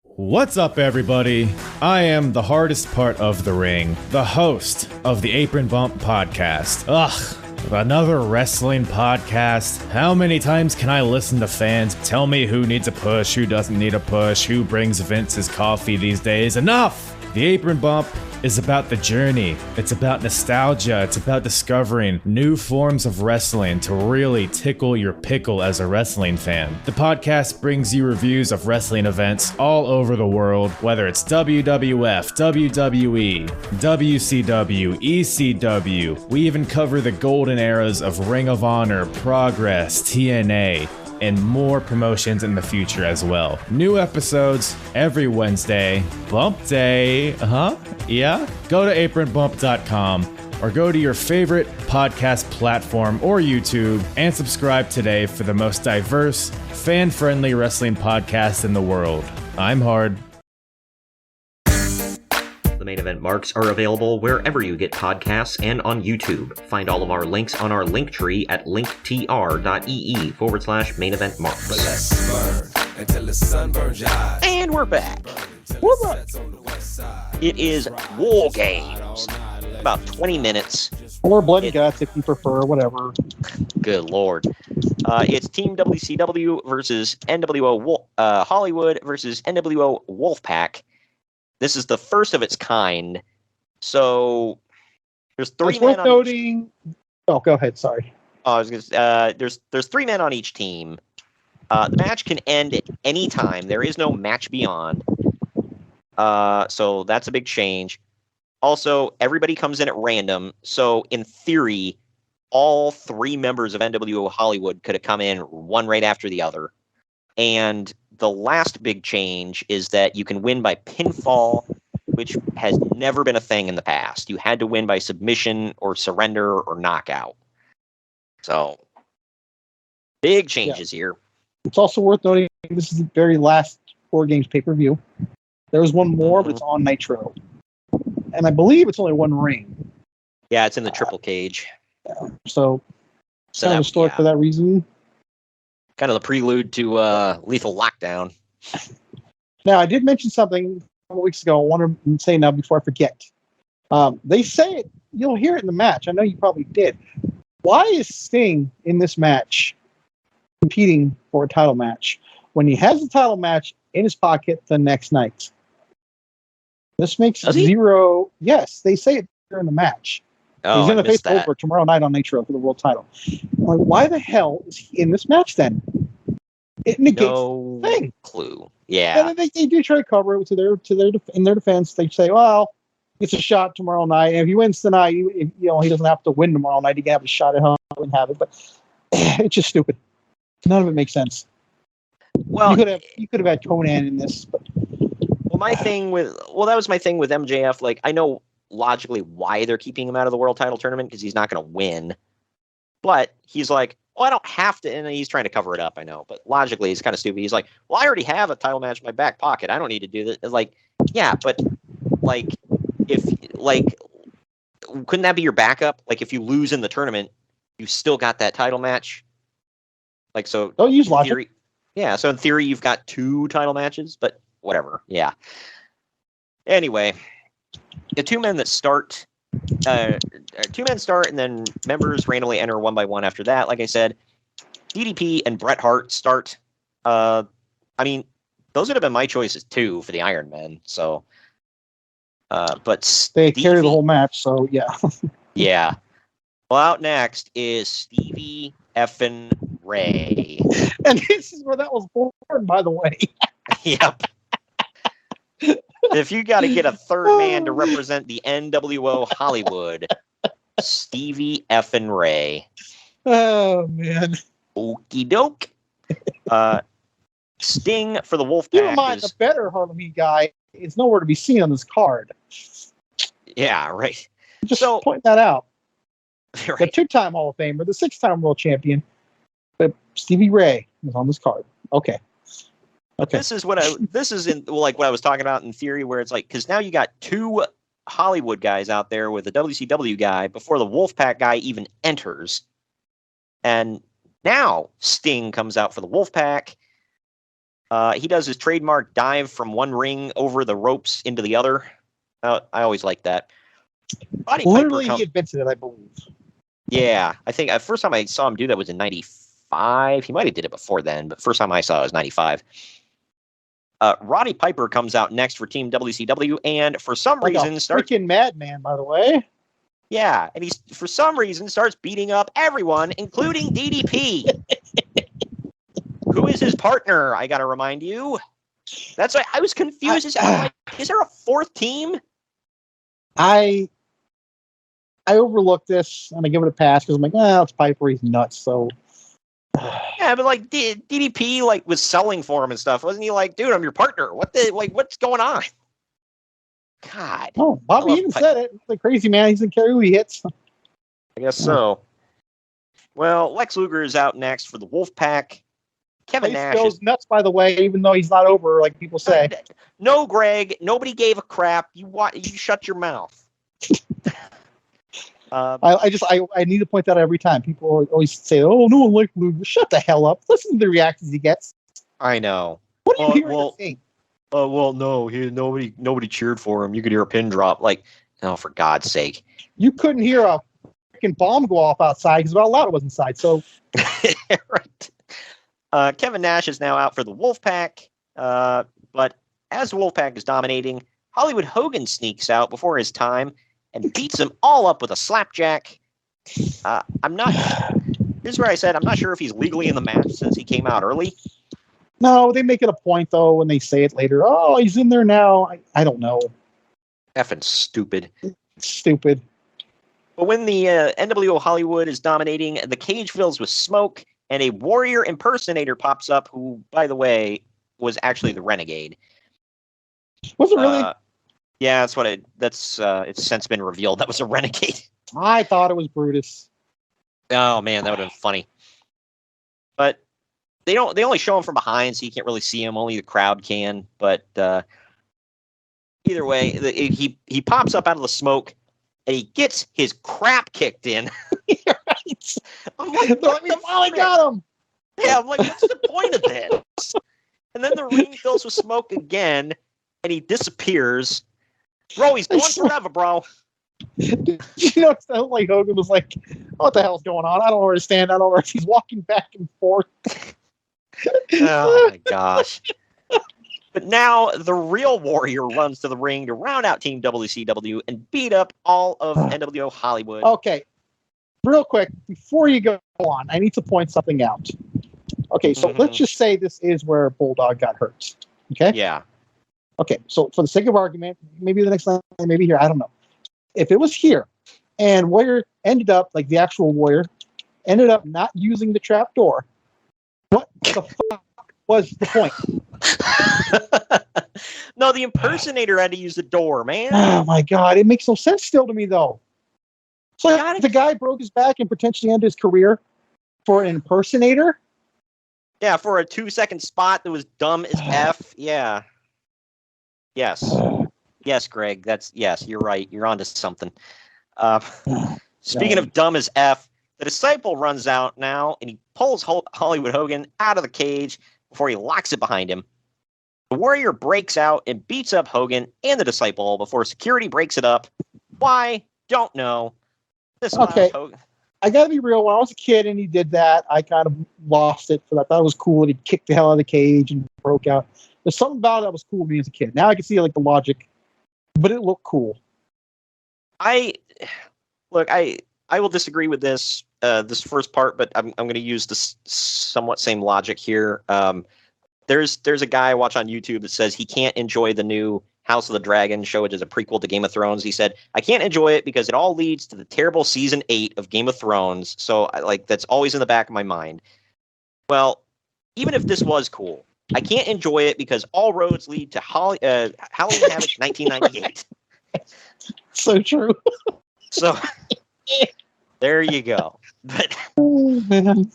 What's up, everybody? I am the hardest part of the ring, the host of the Apron Bump podcast. Ugh, another wrestling podcast. How many times can I listen to fans tell me who needs a push, who doesn't need a push, who brings Vince's coffee these days? Enough! The Apron Bump is about the journey. It's about nostalgia. It's about discovering new forms of wrestling to really tickle your pickle as a wrestling fan. The podcast brings you reviews of wrestling events all over the world, whether it's WWF, WWE, WCW, ECW. We even cover the golden eras of Ring of Honor, Progress, TNA, and more promotions in the future as well. New episodes every Wednesday. Bump day, yeah? Go to apronbump.com or go to your favorite podcast platform or YouTube and subscribe today for the most diverse, fan-friendly wrestling podcast in the world. I'm Hard. The Main Event Marks are available wherever you get podcasts and on YouTube. Find all of our links on our link tree at linktr.ee/Main Event Marks. And we're back. It is WarGames. About 20 minutes. Or Blood and Guts if you prefer, whatever. Good Lord. It's Team WCW versus NWO Hollywood versus NWO Wolfpack. This is the first of its kind. So there's 3 men on noting. Oh, go ahead. Sorry. I was gonna, there's 3 men on each team. The match can end at any time. There is no match beyond. So that's a big change. Also, everybody comes in at random. So in theory, all 3 members of NWO Hollywood could have come in one right after the other. And the last big change is that you can win by pinfall, which has never been a thing in the past. You had to win by submission or surrender or knockout. So, big changes here. It's also worth noting this is the very last WarGames pay-per-view. There was one more, but it's on Nitro. And I believe it's only 1 ring. Yeah, it's in the triple cage. So kind of historic for that reason. Kind of the prelude to Lethal Lockdown. Now, I did mention something a couple weeks ago. I want to say now before I forget. They say it. You'll hear it in the match. I know you probably did. Why is Sting in this match competing for a title match when he has a title match in his pocket the next night? This makes zero. Yes, they say it during the match. Oh, he's going to face over tomorrow night on Nitro for the world title. Like, why the hell is he in this match then? It negates the thing. Clue. Yeah. They do try to cover it in their defense. They say, well, it's a shot tomorrow night. And if he wins tonight, he doesn't have to win tomorrow night. He can have a shot at home and have it. But it's just stupid. None of it makes sense. Well, you could have had Conan in this. But that was my thing with MJF. Like, I know logically why they're keeping him out of the world title tournament, because he's not going to win. But he's like, well, I don't have to. And he's trying to cover it up, I know. But logically, he's kind of stupid. He's like, well, I already have a title match in my back pocket. I don't need to do this. It's like, yeah, but like, if like, couldn't that be your backup? Like, if you lose in the tournament, you still got that title match. Like, so Don't use logic. theory, yeah. So in theory, you've got 2 title matches, but whatever. Yeah. Anyway, the 2 men that start. 2 men start, and then members randomly enter one by one after that. Like I said, DDP and Bret Hart start. I mean, those would have been my choices too for the Iron Men. So, but They carry the whole match, so yeah. Yeah. Well, out next is Stevie effing Ray. And this is where that was born, by the way. Yep. If you got to get a third man to represent the NWO Hollywood, Stevie effing Ray. Oh, man. Okie doke. Sting for the Wolfpack. Keep in mind, the better Harlem Heat guy is nowhere to be seen on this card. Yeah, right. Just So- point that out. The Right. 2-time Hall of Famer, the 6-time world champion, but Stevie Ray is on this card. Okay. Okay. This is what I was talking about in theory, where it's like, because now you got 2 Hollywood guys out there with a WCW guy before the Wolfpack guy even enters, and now Sting comes out for the Wolfpack. He does his trademark dive from one ring over the ropes into the other. I always like that. Roddy Literally, Piper he invented it, I believe. Yeah, I think the first time I saw him do that was in '95. He might have did it before then, but first time I saw it was '95. Roddy Piper comes out next for Team WCW, and for some Like reason a starts. freaking madman, by the way. Yeah, and he's for some reason starts beating up everyone, including DDP, who is his partner. I got to remind you. That's why I was confused. Is there a 4th team? I overlooked this and I give it a pass because I'm like, it's Piper, he's nuts. So Yeah, but like DDP like was selling for him and stuff, wasn't he? Like, dude, I'm your partner. What's going on? God. oh, Bobby even said it. The crazy man, he's in care who he hits. I guess so. Well, Lex Luger is out next for the Wolfpack. Kevin Place Nash goes is nuts, by the way, even though he's not over, like people say. No, Greg. Nobody gave a crap. You shut your mouth. I need to point that out every time. People always say, "Oh, no one likes Luger." Shut the hell up. Listen to the reactions he gets. I know. What are you hearing? Thing? Well, no. Nobody cheered for him. You could hear a pin drop. Like, oh, for God's sake. You couldn't hear a freaking bomb go off outside because how loud it was inside. So, right. Kevin Nash is now out for the Wolfpack. But as the Wolfpack is dominating, Hollywood Hogan sneaks out before his time and beats them all up with a slapjack. Here's where I said I'm not sure if he's legally in the match since he came out early. no, they make it a point though when they say it later. Oh, he's in there now. I don't know. Effing stupid. Stupid. But when the NWO Hollywood is dominating, the cage fills with smoke, and a Warrior impersonator pops up, who, by the way, was actually the Renegade. Was it really? Yeah, it's since been revealed that was a Renegade. I thought it was Brutus. Oh man, that would have been funny. But they only show him from behind, so you can't really see him. Only the crowd can. But either way, he pops up out of the smoke, and he gets his crap kicked in. Right. I'm like, what the finally frick? got him. Yeah, I'm like, what's the point of this? And then the ring fills with smoke again, and he disappears. Bro, he's going forever, bro. You know, it sounded like Hogan was like, what the hell's going on? I don't understand. I don't know if he's walking back and forth. Oh, my gosh. But now the real Warrior runs to the ring to round out Team WCW and beat up all of NWO Hollywood. Okay. Real quick, before you go on, I need to point something out. Okay, so let's just say this is where Bulldog got hurt. Okay? Yeah. Okay, so for the sake of argument, maybe the next line, maybe here, I don't know. If it was here, and Warrior ended up, like the actual Warrior, ended up not using the trap door, what the fuck was the point? No, the impersonator had to use the door, man. Oh my God, it makes no sense still to me though. So Got it. the guy broke his back and potentially ended his career for an impersonator. Yeah, for a 2-second spot that was dumb as F. Yeah. Yes. Yes, Greg. Yes, you're right. You're onto something. Speaking of dumb as F, the Disciple runs out now, and he pulls Hollywood Hogan out of the cage before he locks it behind him. The Warrior breaks out and beats up Hogan and the Disciple before security breaks it up. Why? Don't know. This Okay. Hogan. I gotta be real. When I was a kid and he did that, I kind of lost it. For that, I thought it was cool that he kicked the hell out of the cage and broke out. There's something about it that was cool to me as a kid. Now I can see like the logic, but it looked cool. I will disagree with this first part, but I'm going to use this somewhat same logic here. There's a guy I watch on YouTube that says he can't enjoy the new House of the Dragon show, which is a prequel to Game of Thrones. He said, I can't enjoy it because it all leads to the terrible season 8 of Game of Thrones. So that's always in the back of my mind. Well, even if this was cool, I can't enjoy it because all roads lead to Halloween Havoc 1998. So true. So there you go. But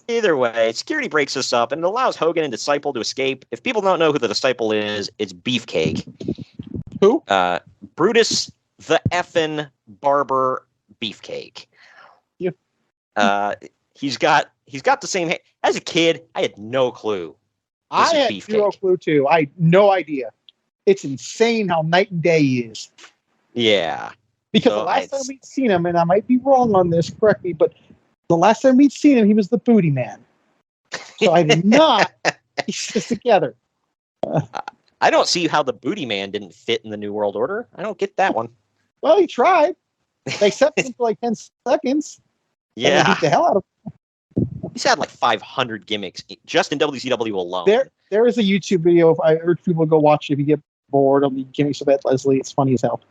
either way, security breaks this up and it allows Hogan and Disciple to escape. If people don't know who the Disciple is, it's Beefcake. Who? Brutus the effin' Barber Beefcake. Yeah. He's got the same. As a kid, I had no clue. I had zero clue too. I had no idea. It's insane how night and day he is. Yeah. Because the last time we'd seen him, and I might be wrong on this, correct me, but the last time we'd seen him, he was the booty man. So I did not piece this together. I don't see how the booty man didn't fit in the New World Order. I don't get that one. Well, he tried. They accepted him for like 10 seconds. Yeah. Beat the hell out of him. He's had like 500 gimmicks just in WCW alone. There is a YouTube video. I urge people to go watch it if you get bored on the gimmicks of Ed Leslie. It's funny as hell.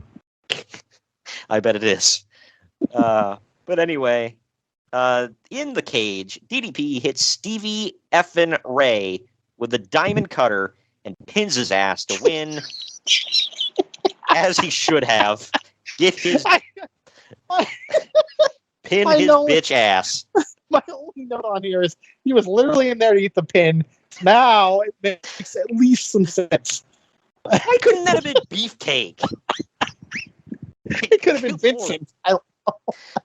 I bet it is. But anyway, in the cage, DDP hits Stevie effin' Ray with a diamond cutter and pins his ass to win, as he should have. Get his pin his bitch ass. My only note on here is he was literally in there to eat the pin. Now it makes at least some sense. Why couldn't that have been Beefcake? It could have been Vincent.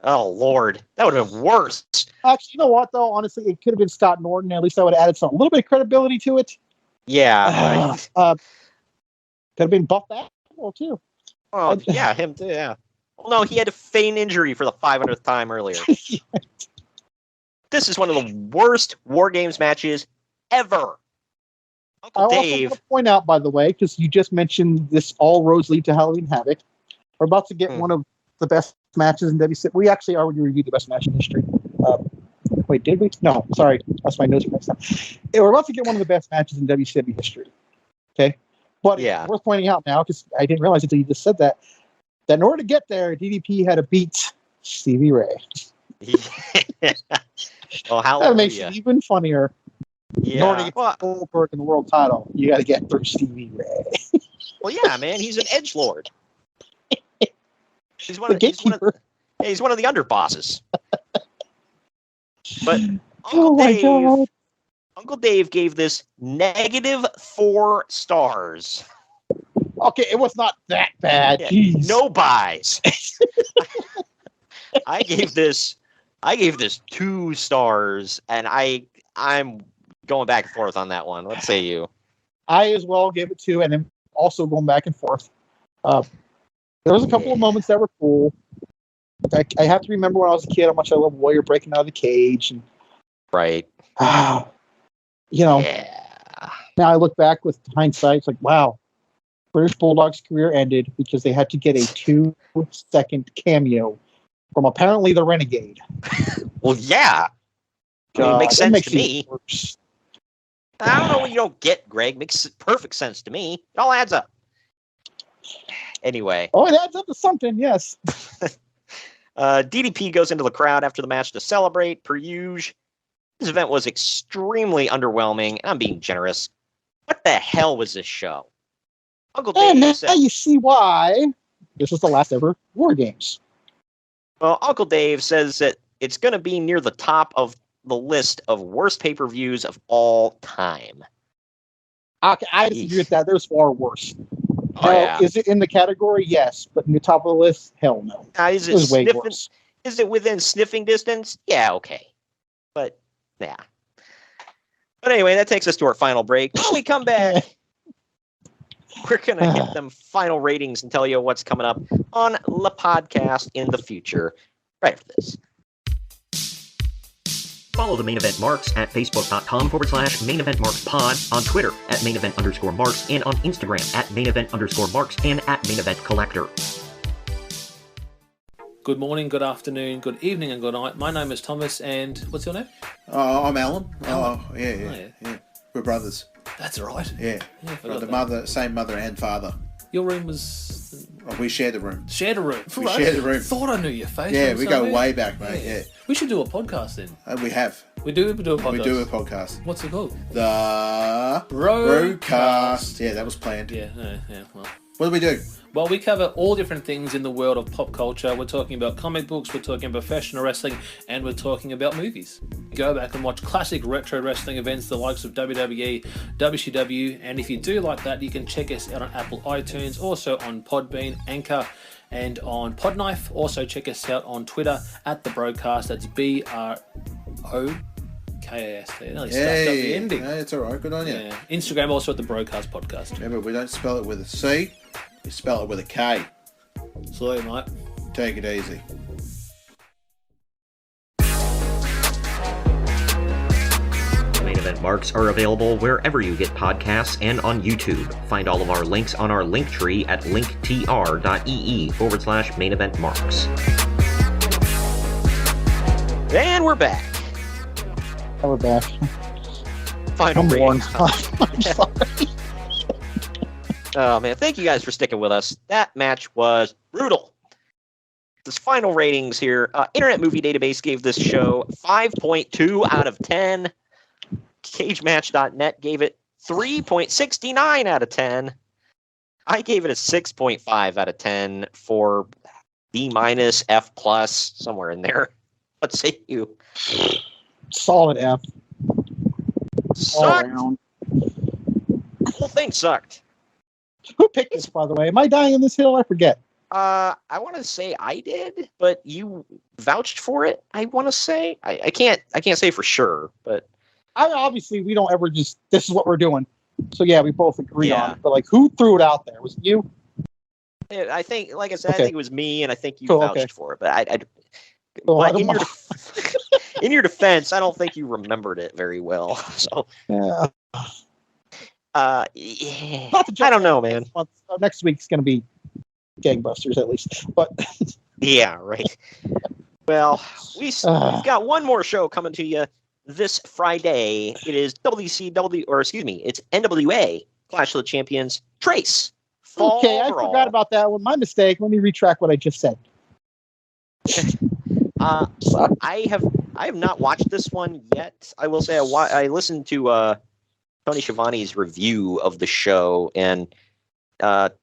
Oh, Lord. That would have been worse. Actually, you know what, though? Honestly, it could have been Scott Norton. At least I would have added a little bit of credibility to it. Yeah. Could have been Buff Bagwell, too. Oh, yeah, him too, yeah. Well, no, he had a feign injury for the 500th time earlier. This is one of the worst WarGames matches ever. Uncle Dave. Also want to point out, by the way, because you just mentioned this all roads lead to Halloween Havoc. We're about to get one of the best matches in WCW. We actually already reviewed the best match in history. Wait, did we? No, sorry. That's my notes for next time. We're about to get one of the best matches in WCW history. Okay? But it's worth pointing out now, because I didn't realize until you just said that in order to get there, DDP had to beat Stevie Ray. Oh, hallelujah. That makes it even funnier. Yeah. In order to get Goldberg in the world title, you got to get through Stevie Ray. Well, yeah, man. He's an edgelord. He's one of the underbosses. But Uncle Dave gave this -4 stars. Okay, it was not that bad. Yeah, no buys. I gave this 2 stars, and I'm going back and forth on that one. Let's say you. I as well gave it 2, and then also going back and forth. There was a couple of moments that were cool. I have to remember when I was a kid how much I loved Warrior breaking out of the cage. And, right. Now I look back with hindsight, it's like, wow, British Bulldog's career ended because they had to get a 2-second cameo from apparently the Renegade. Well, yeah. I mean, it makes sense to me. Worse. I don't know what you don't get, Greg. Makes perfect sense to me. It all adds up. Anyway. Oh, it adds up to something, yes. DDP goes into the crowd after the match to celebrate, per usual. This event was extremely underwhelming, and I'm being generous. What the hell was this show? Uncle And Dave now said, you see why this was the last ever WarGames. well, Uncle Dave says that it's going to be near the top of the list of worst pay-per-views of all time. Okay, I disagree with that. There's far worse. Oh, yeah. Is it in the category? Yes, but in the top of the list, hell no. Is It was way sniffing, worse. Is it within sniffing distance? Yeah, okay. But, yeah. But anyway, that takes us to our final break. When we come back, we're going to hit them final ratings and tell you what's coming up on the podcast in the future. Right after this. Follow the Main Event Marks at facebook.com/Main Event Marks Pod, on Twitter at Main Event _Marks, and on Instagram at Main Event _Marks and at Main Event Collector. Good morning, good afternoon, good evening, and good night. My name is Thomas, and what's your name? I'm Alan. Alan. Oh, yeah. We're brothers. That's right. Yeah. Forgot The that. same mother and father. Your room was... Oh, we share the room. Shared a room. We share the room. Thought I knew your face. Yeah, from we go somewhere. way back, mate. Yeah. We should do a podcast then. We have. We do a podcast. We do a podcast. What's it called? The Broadcast. Yeah, that was planned. Yeah, well. What do we do? Well, we cover all different things in the world of pop culture. We're talking about comic books, we're talking about professional wrestling, and we're talking about movies. Go back and watch classic retro wrestling events, the likes of WWE, WCW, and if you do like that, you can check us out on Apple iTunes, also on Podbean, Anchor, and on Podknife. Also check us out on Twitter at The Broadcast. That's BROKAST. They nearly stuffed up the ending. Hey, it's all right. Good on you. Yeah. Instagram also at The Broadcast Podcast. Remember, we don't spell it with a C. We spell it with a K. Salute, mate. Take it easy. Main Event Marks are available wherever you get podcasts and on YouTube. Find all of our links on our link tree at linktr.ee/Main Event Marks. And we're back. We're back. Final I'm worn. ratings. I'm sorry. Oh, man. Thank you guys for sticking with us. That match was brutal. This final ratings here. Internet Movie Database gave this show 5.2 out of 10. CageMatch.net gave it 3.69 out of 10. I gave it a 6.5 out of 10 for B-, F+, somewhere in there. What say you? Solid F. All Sucked. around. The whole thing sucked. Who picked this, by the way? Am I dying on this hill? I forget. I want to say I did, but you vouched for it. I want to say I can't say for sure, but Obviously we don't ever just this is what we're doing. So yeah, we both agree Yeah. on it. But like, who threw it out there? Was it you? I think, like I said, Okay. I think it was me, and I think you Cool, vouched okay. for it. But I Oh, I but don't in your defense, I don't think you remembered it very well. So Yeah. yeah. Not to jump I don't know, man. Next week's going to be gangbusters at least. But Yeah, right. Well, we've got one more show coming to you this Friday. It is it's NWA Clash of the Champions Trace. Fall okay, I Brawl. forgot about that one. My mistake. Let me retract what I just said. I have not watched this one yet. I will say I listened to Tony Schiavone's review of the show, and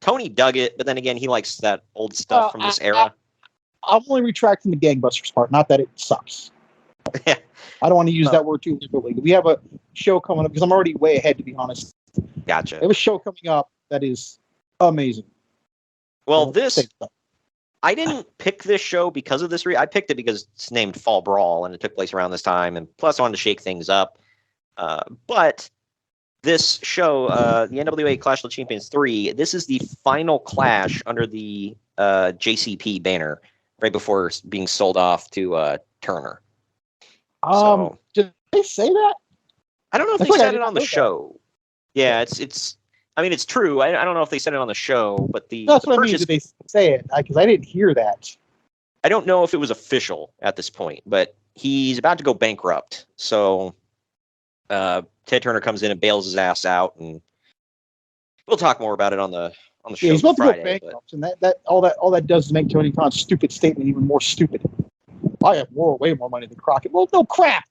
Tony dug it, but then again, he likes that old stuff from this era. I'm only retracting the gangbusters part, not that it sucks. Yeah. I don't want to use that word too liberally. We have a show coming up because I'm already way ahead, to be honest. Gotcha. We have a show coming up that is amazing. Well, Say so. I didn't pick this show because of this. I picked it because it's named Fall Brawl, and it took place around this time, and plus I wanted to shake things up. But this show, the NWA Clash of the Champions 3, this is the final clash under the JCP banner, right before being sold off to Turner. Did they say that? I don't know if I they feel like I said it didn't on the know that. show. Yeah, it's. I mean, it's true. I don't know if they said it on the show, but That's the what I mean. purchase. Did they say it? Because I didn't hear that. I don't know if it was official at this point, but he's about to go bankrupt. So Ted Turner comes in and bails his ass out, and we'll talk more about it on the show Yeah, he's about to Friday. go bankrupt, and that all that does is make Tony Khan's stupid statement even more stupid. I have way more money than Crockett. Well, no crap.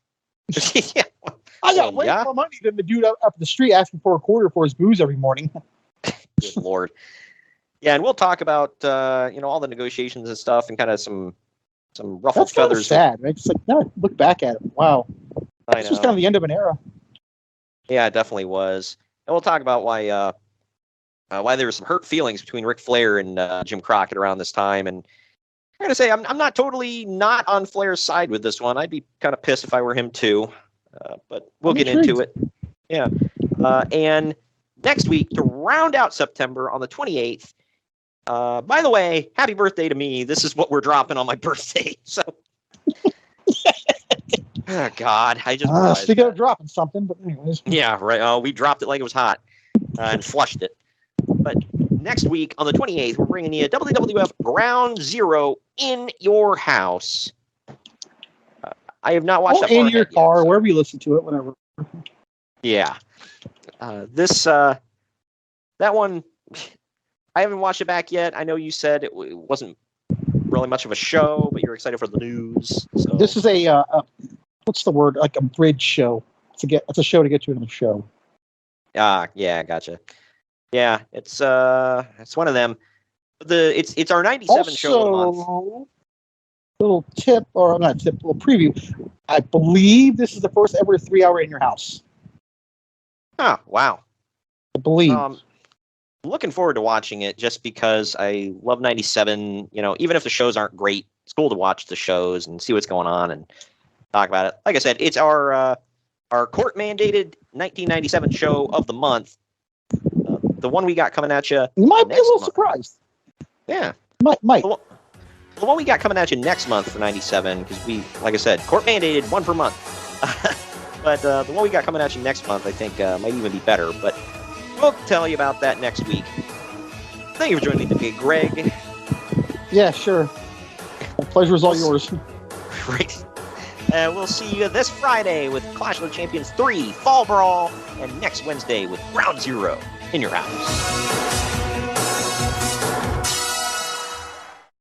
Yeah. I got way more money than the dude up the street asking for a quarter for his booze every morning. Good Lord. Yeah, and we'll talk about all the negotiations and stuff, and kind of some ruffled That's kind of feathers. sad, right? It's like, now I look back at it. Wow. I This know. was kind of the end of an era. Yeah, it definitely was. And we'll talk about why there were some hurt feelings between Ric Flair and Jim Crockett around this time. And I'm gonna say I'm not totally not on Flair's side with this one. I'd be kind of pissed if I were him too. But we'll get into it. Yeah. And next week, to round out September on the 28th. By the way, happy birthday to me. This is what we're dropping on my birthday. So. Oh, God, I just speaking of dropping something, but anyways. Yeah, right. We dropped it like it was hot and flushed it. But next week on the 28th, we're bringing you WWF Ground Zero in your house. I have not watched that in your car, yet, so. wherever you listen to it, whatever. Yeah. That one, I haven't watched it back yet. I know you said it wasn't really much of a show, but you're excited for the news. So. This is a what's the word? Like a bridge show. It's a show to get you into the show. Yeah, gotcha. Yeah, it's one of them. It's our 97 show of the month. Little tip, or not tip, little preview. I believe this is the first ever 3-hour in your house. Oh, wow. I believe. I'm looking forward to watching it just because I love 97. Even if the shows aren't great, it's cool to watch the shows and see what's going on and talk about it. Like I said, it's our court-mandated 1997 show of the month. The one we got coming at you. You might be a little month. Surprised. Yeah. Might. The one we got coming at you next month for 97, because we, like I said, court-mandated one per month. But the one we got coming at you next month, I think, might even be better. But we'll tell you about that next week. Thank you for joining me today, Greg. Yeah, sure. The pleasure is all yours. Great. We'll see you this Friday with Clash of the Champions 3, Fall Brawl, and next Wednesday with Ground Zero in your house.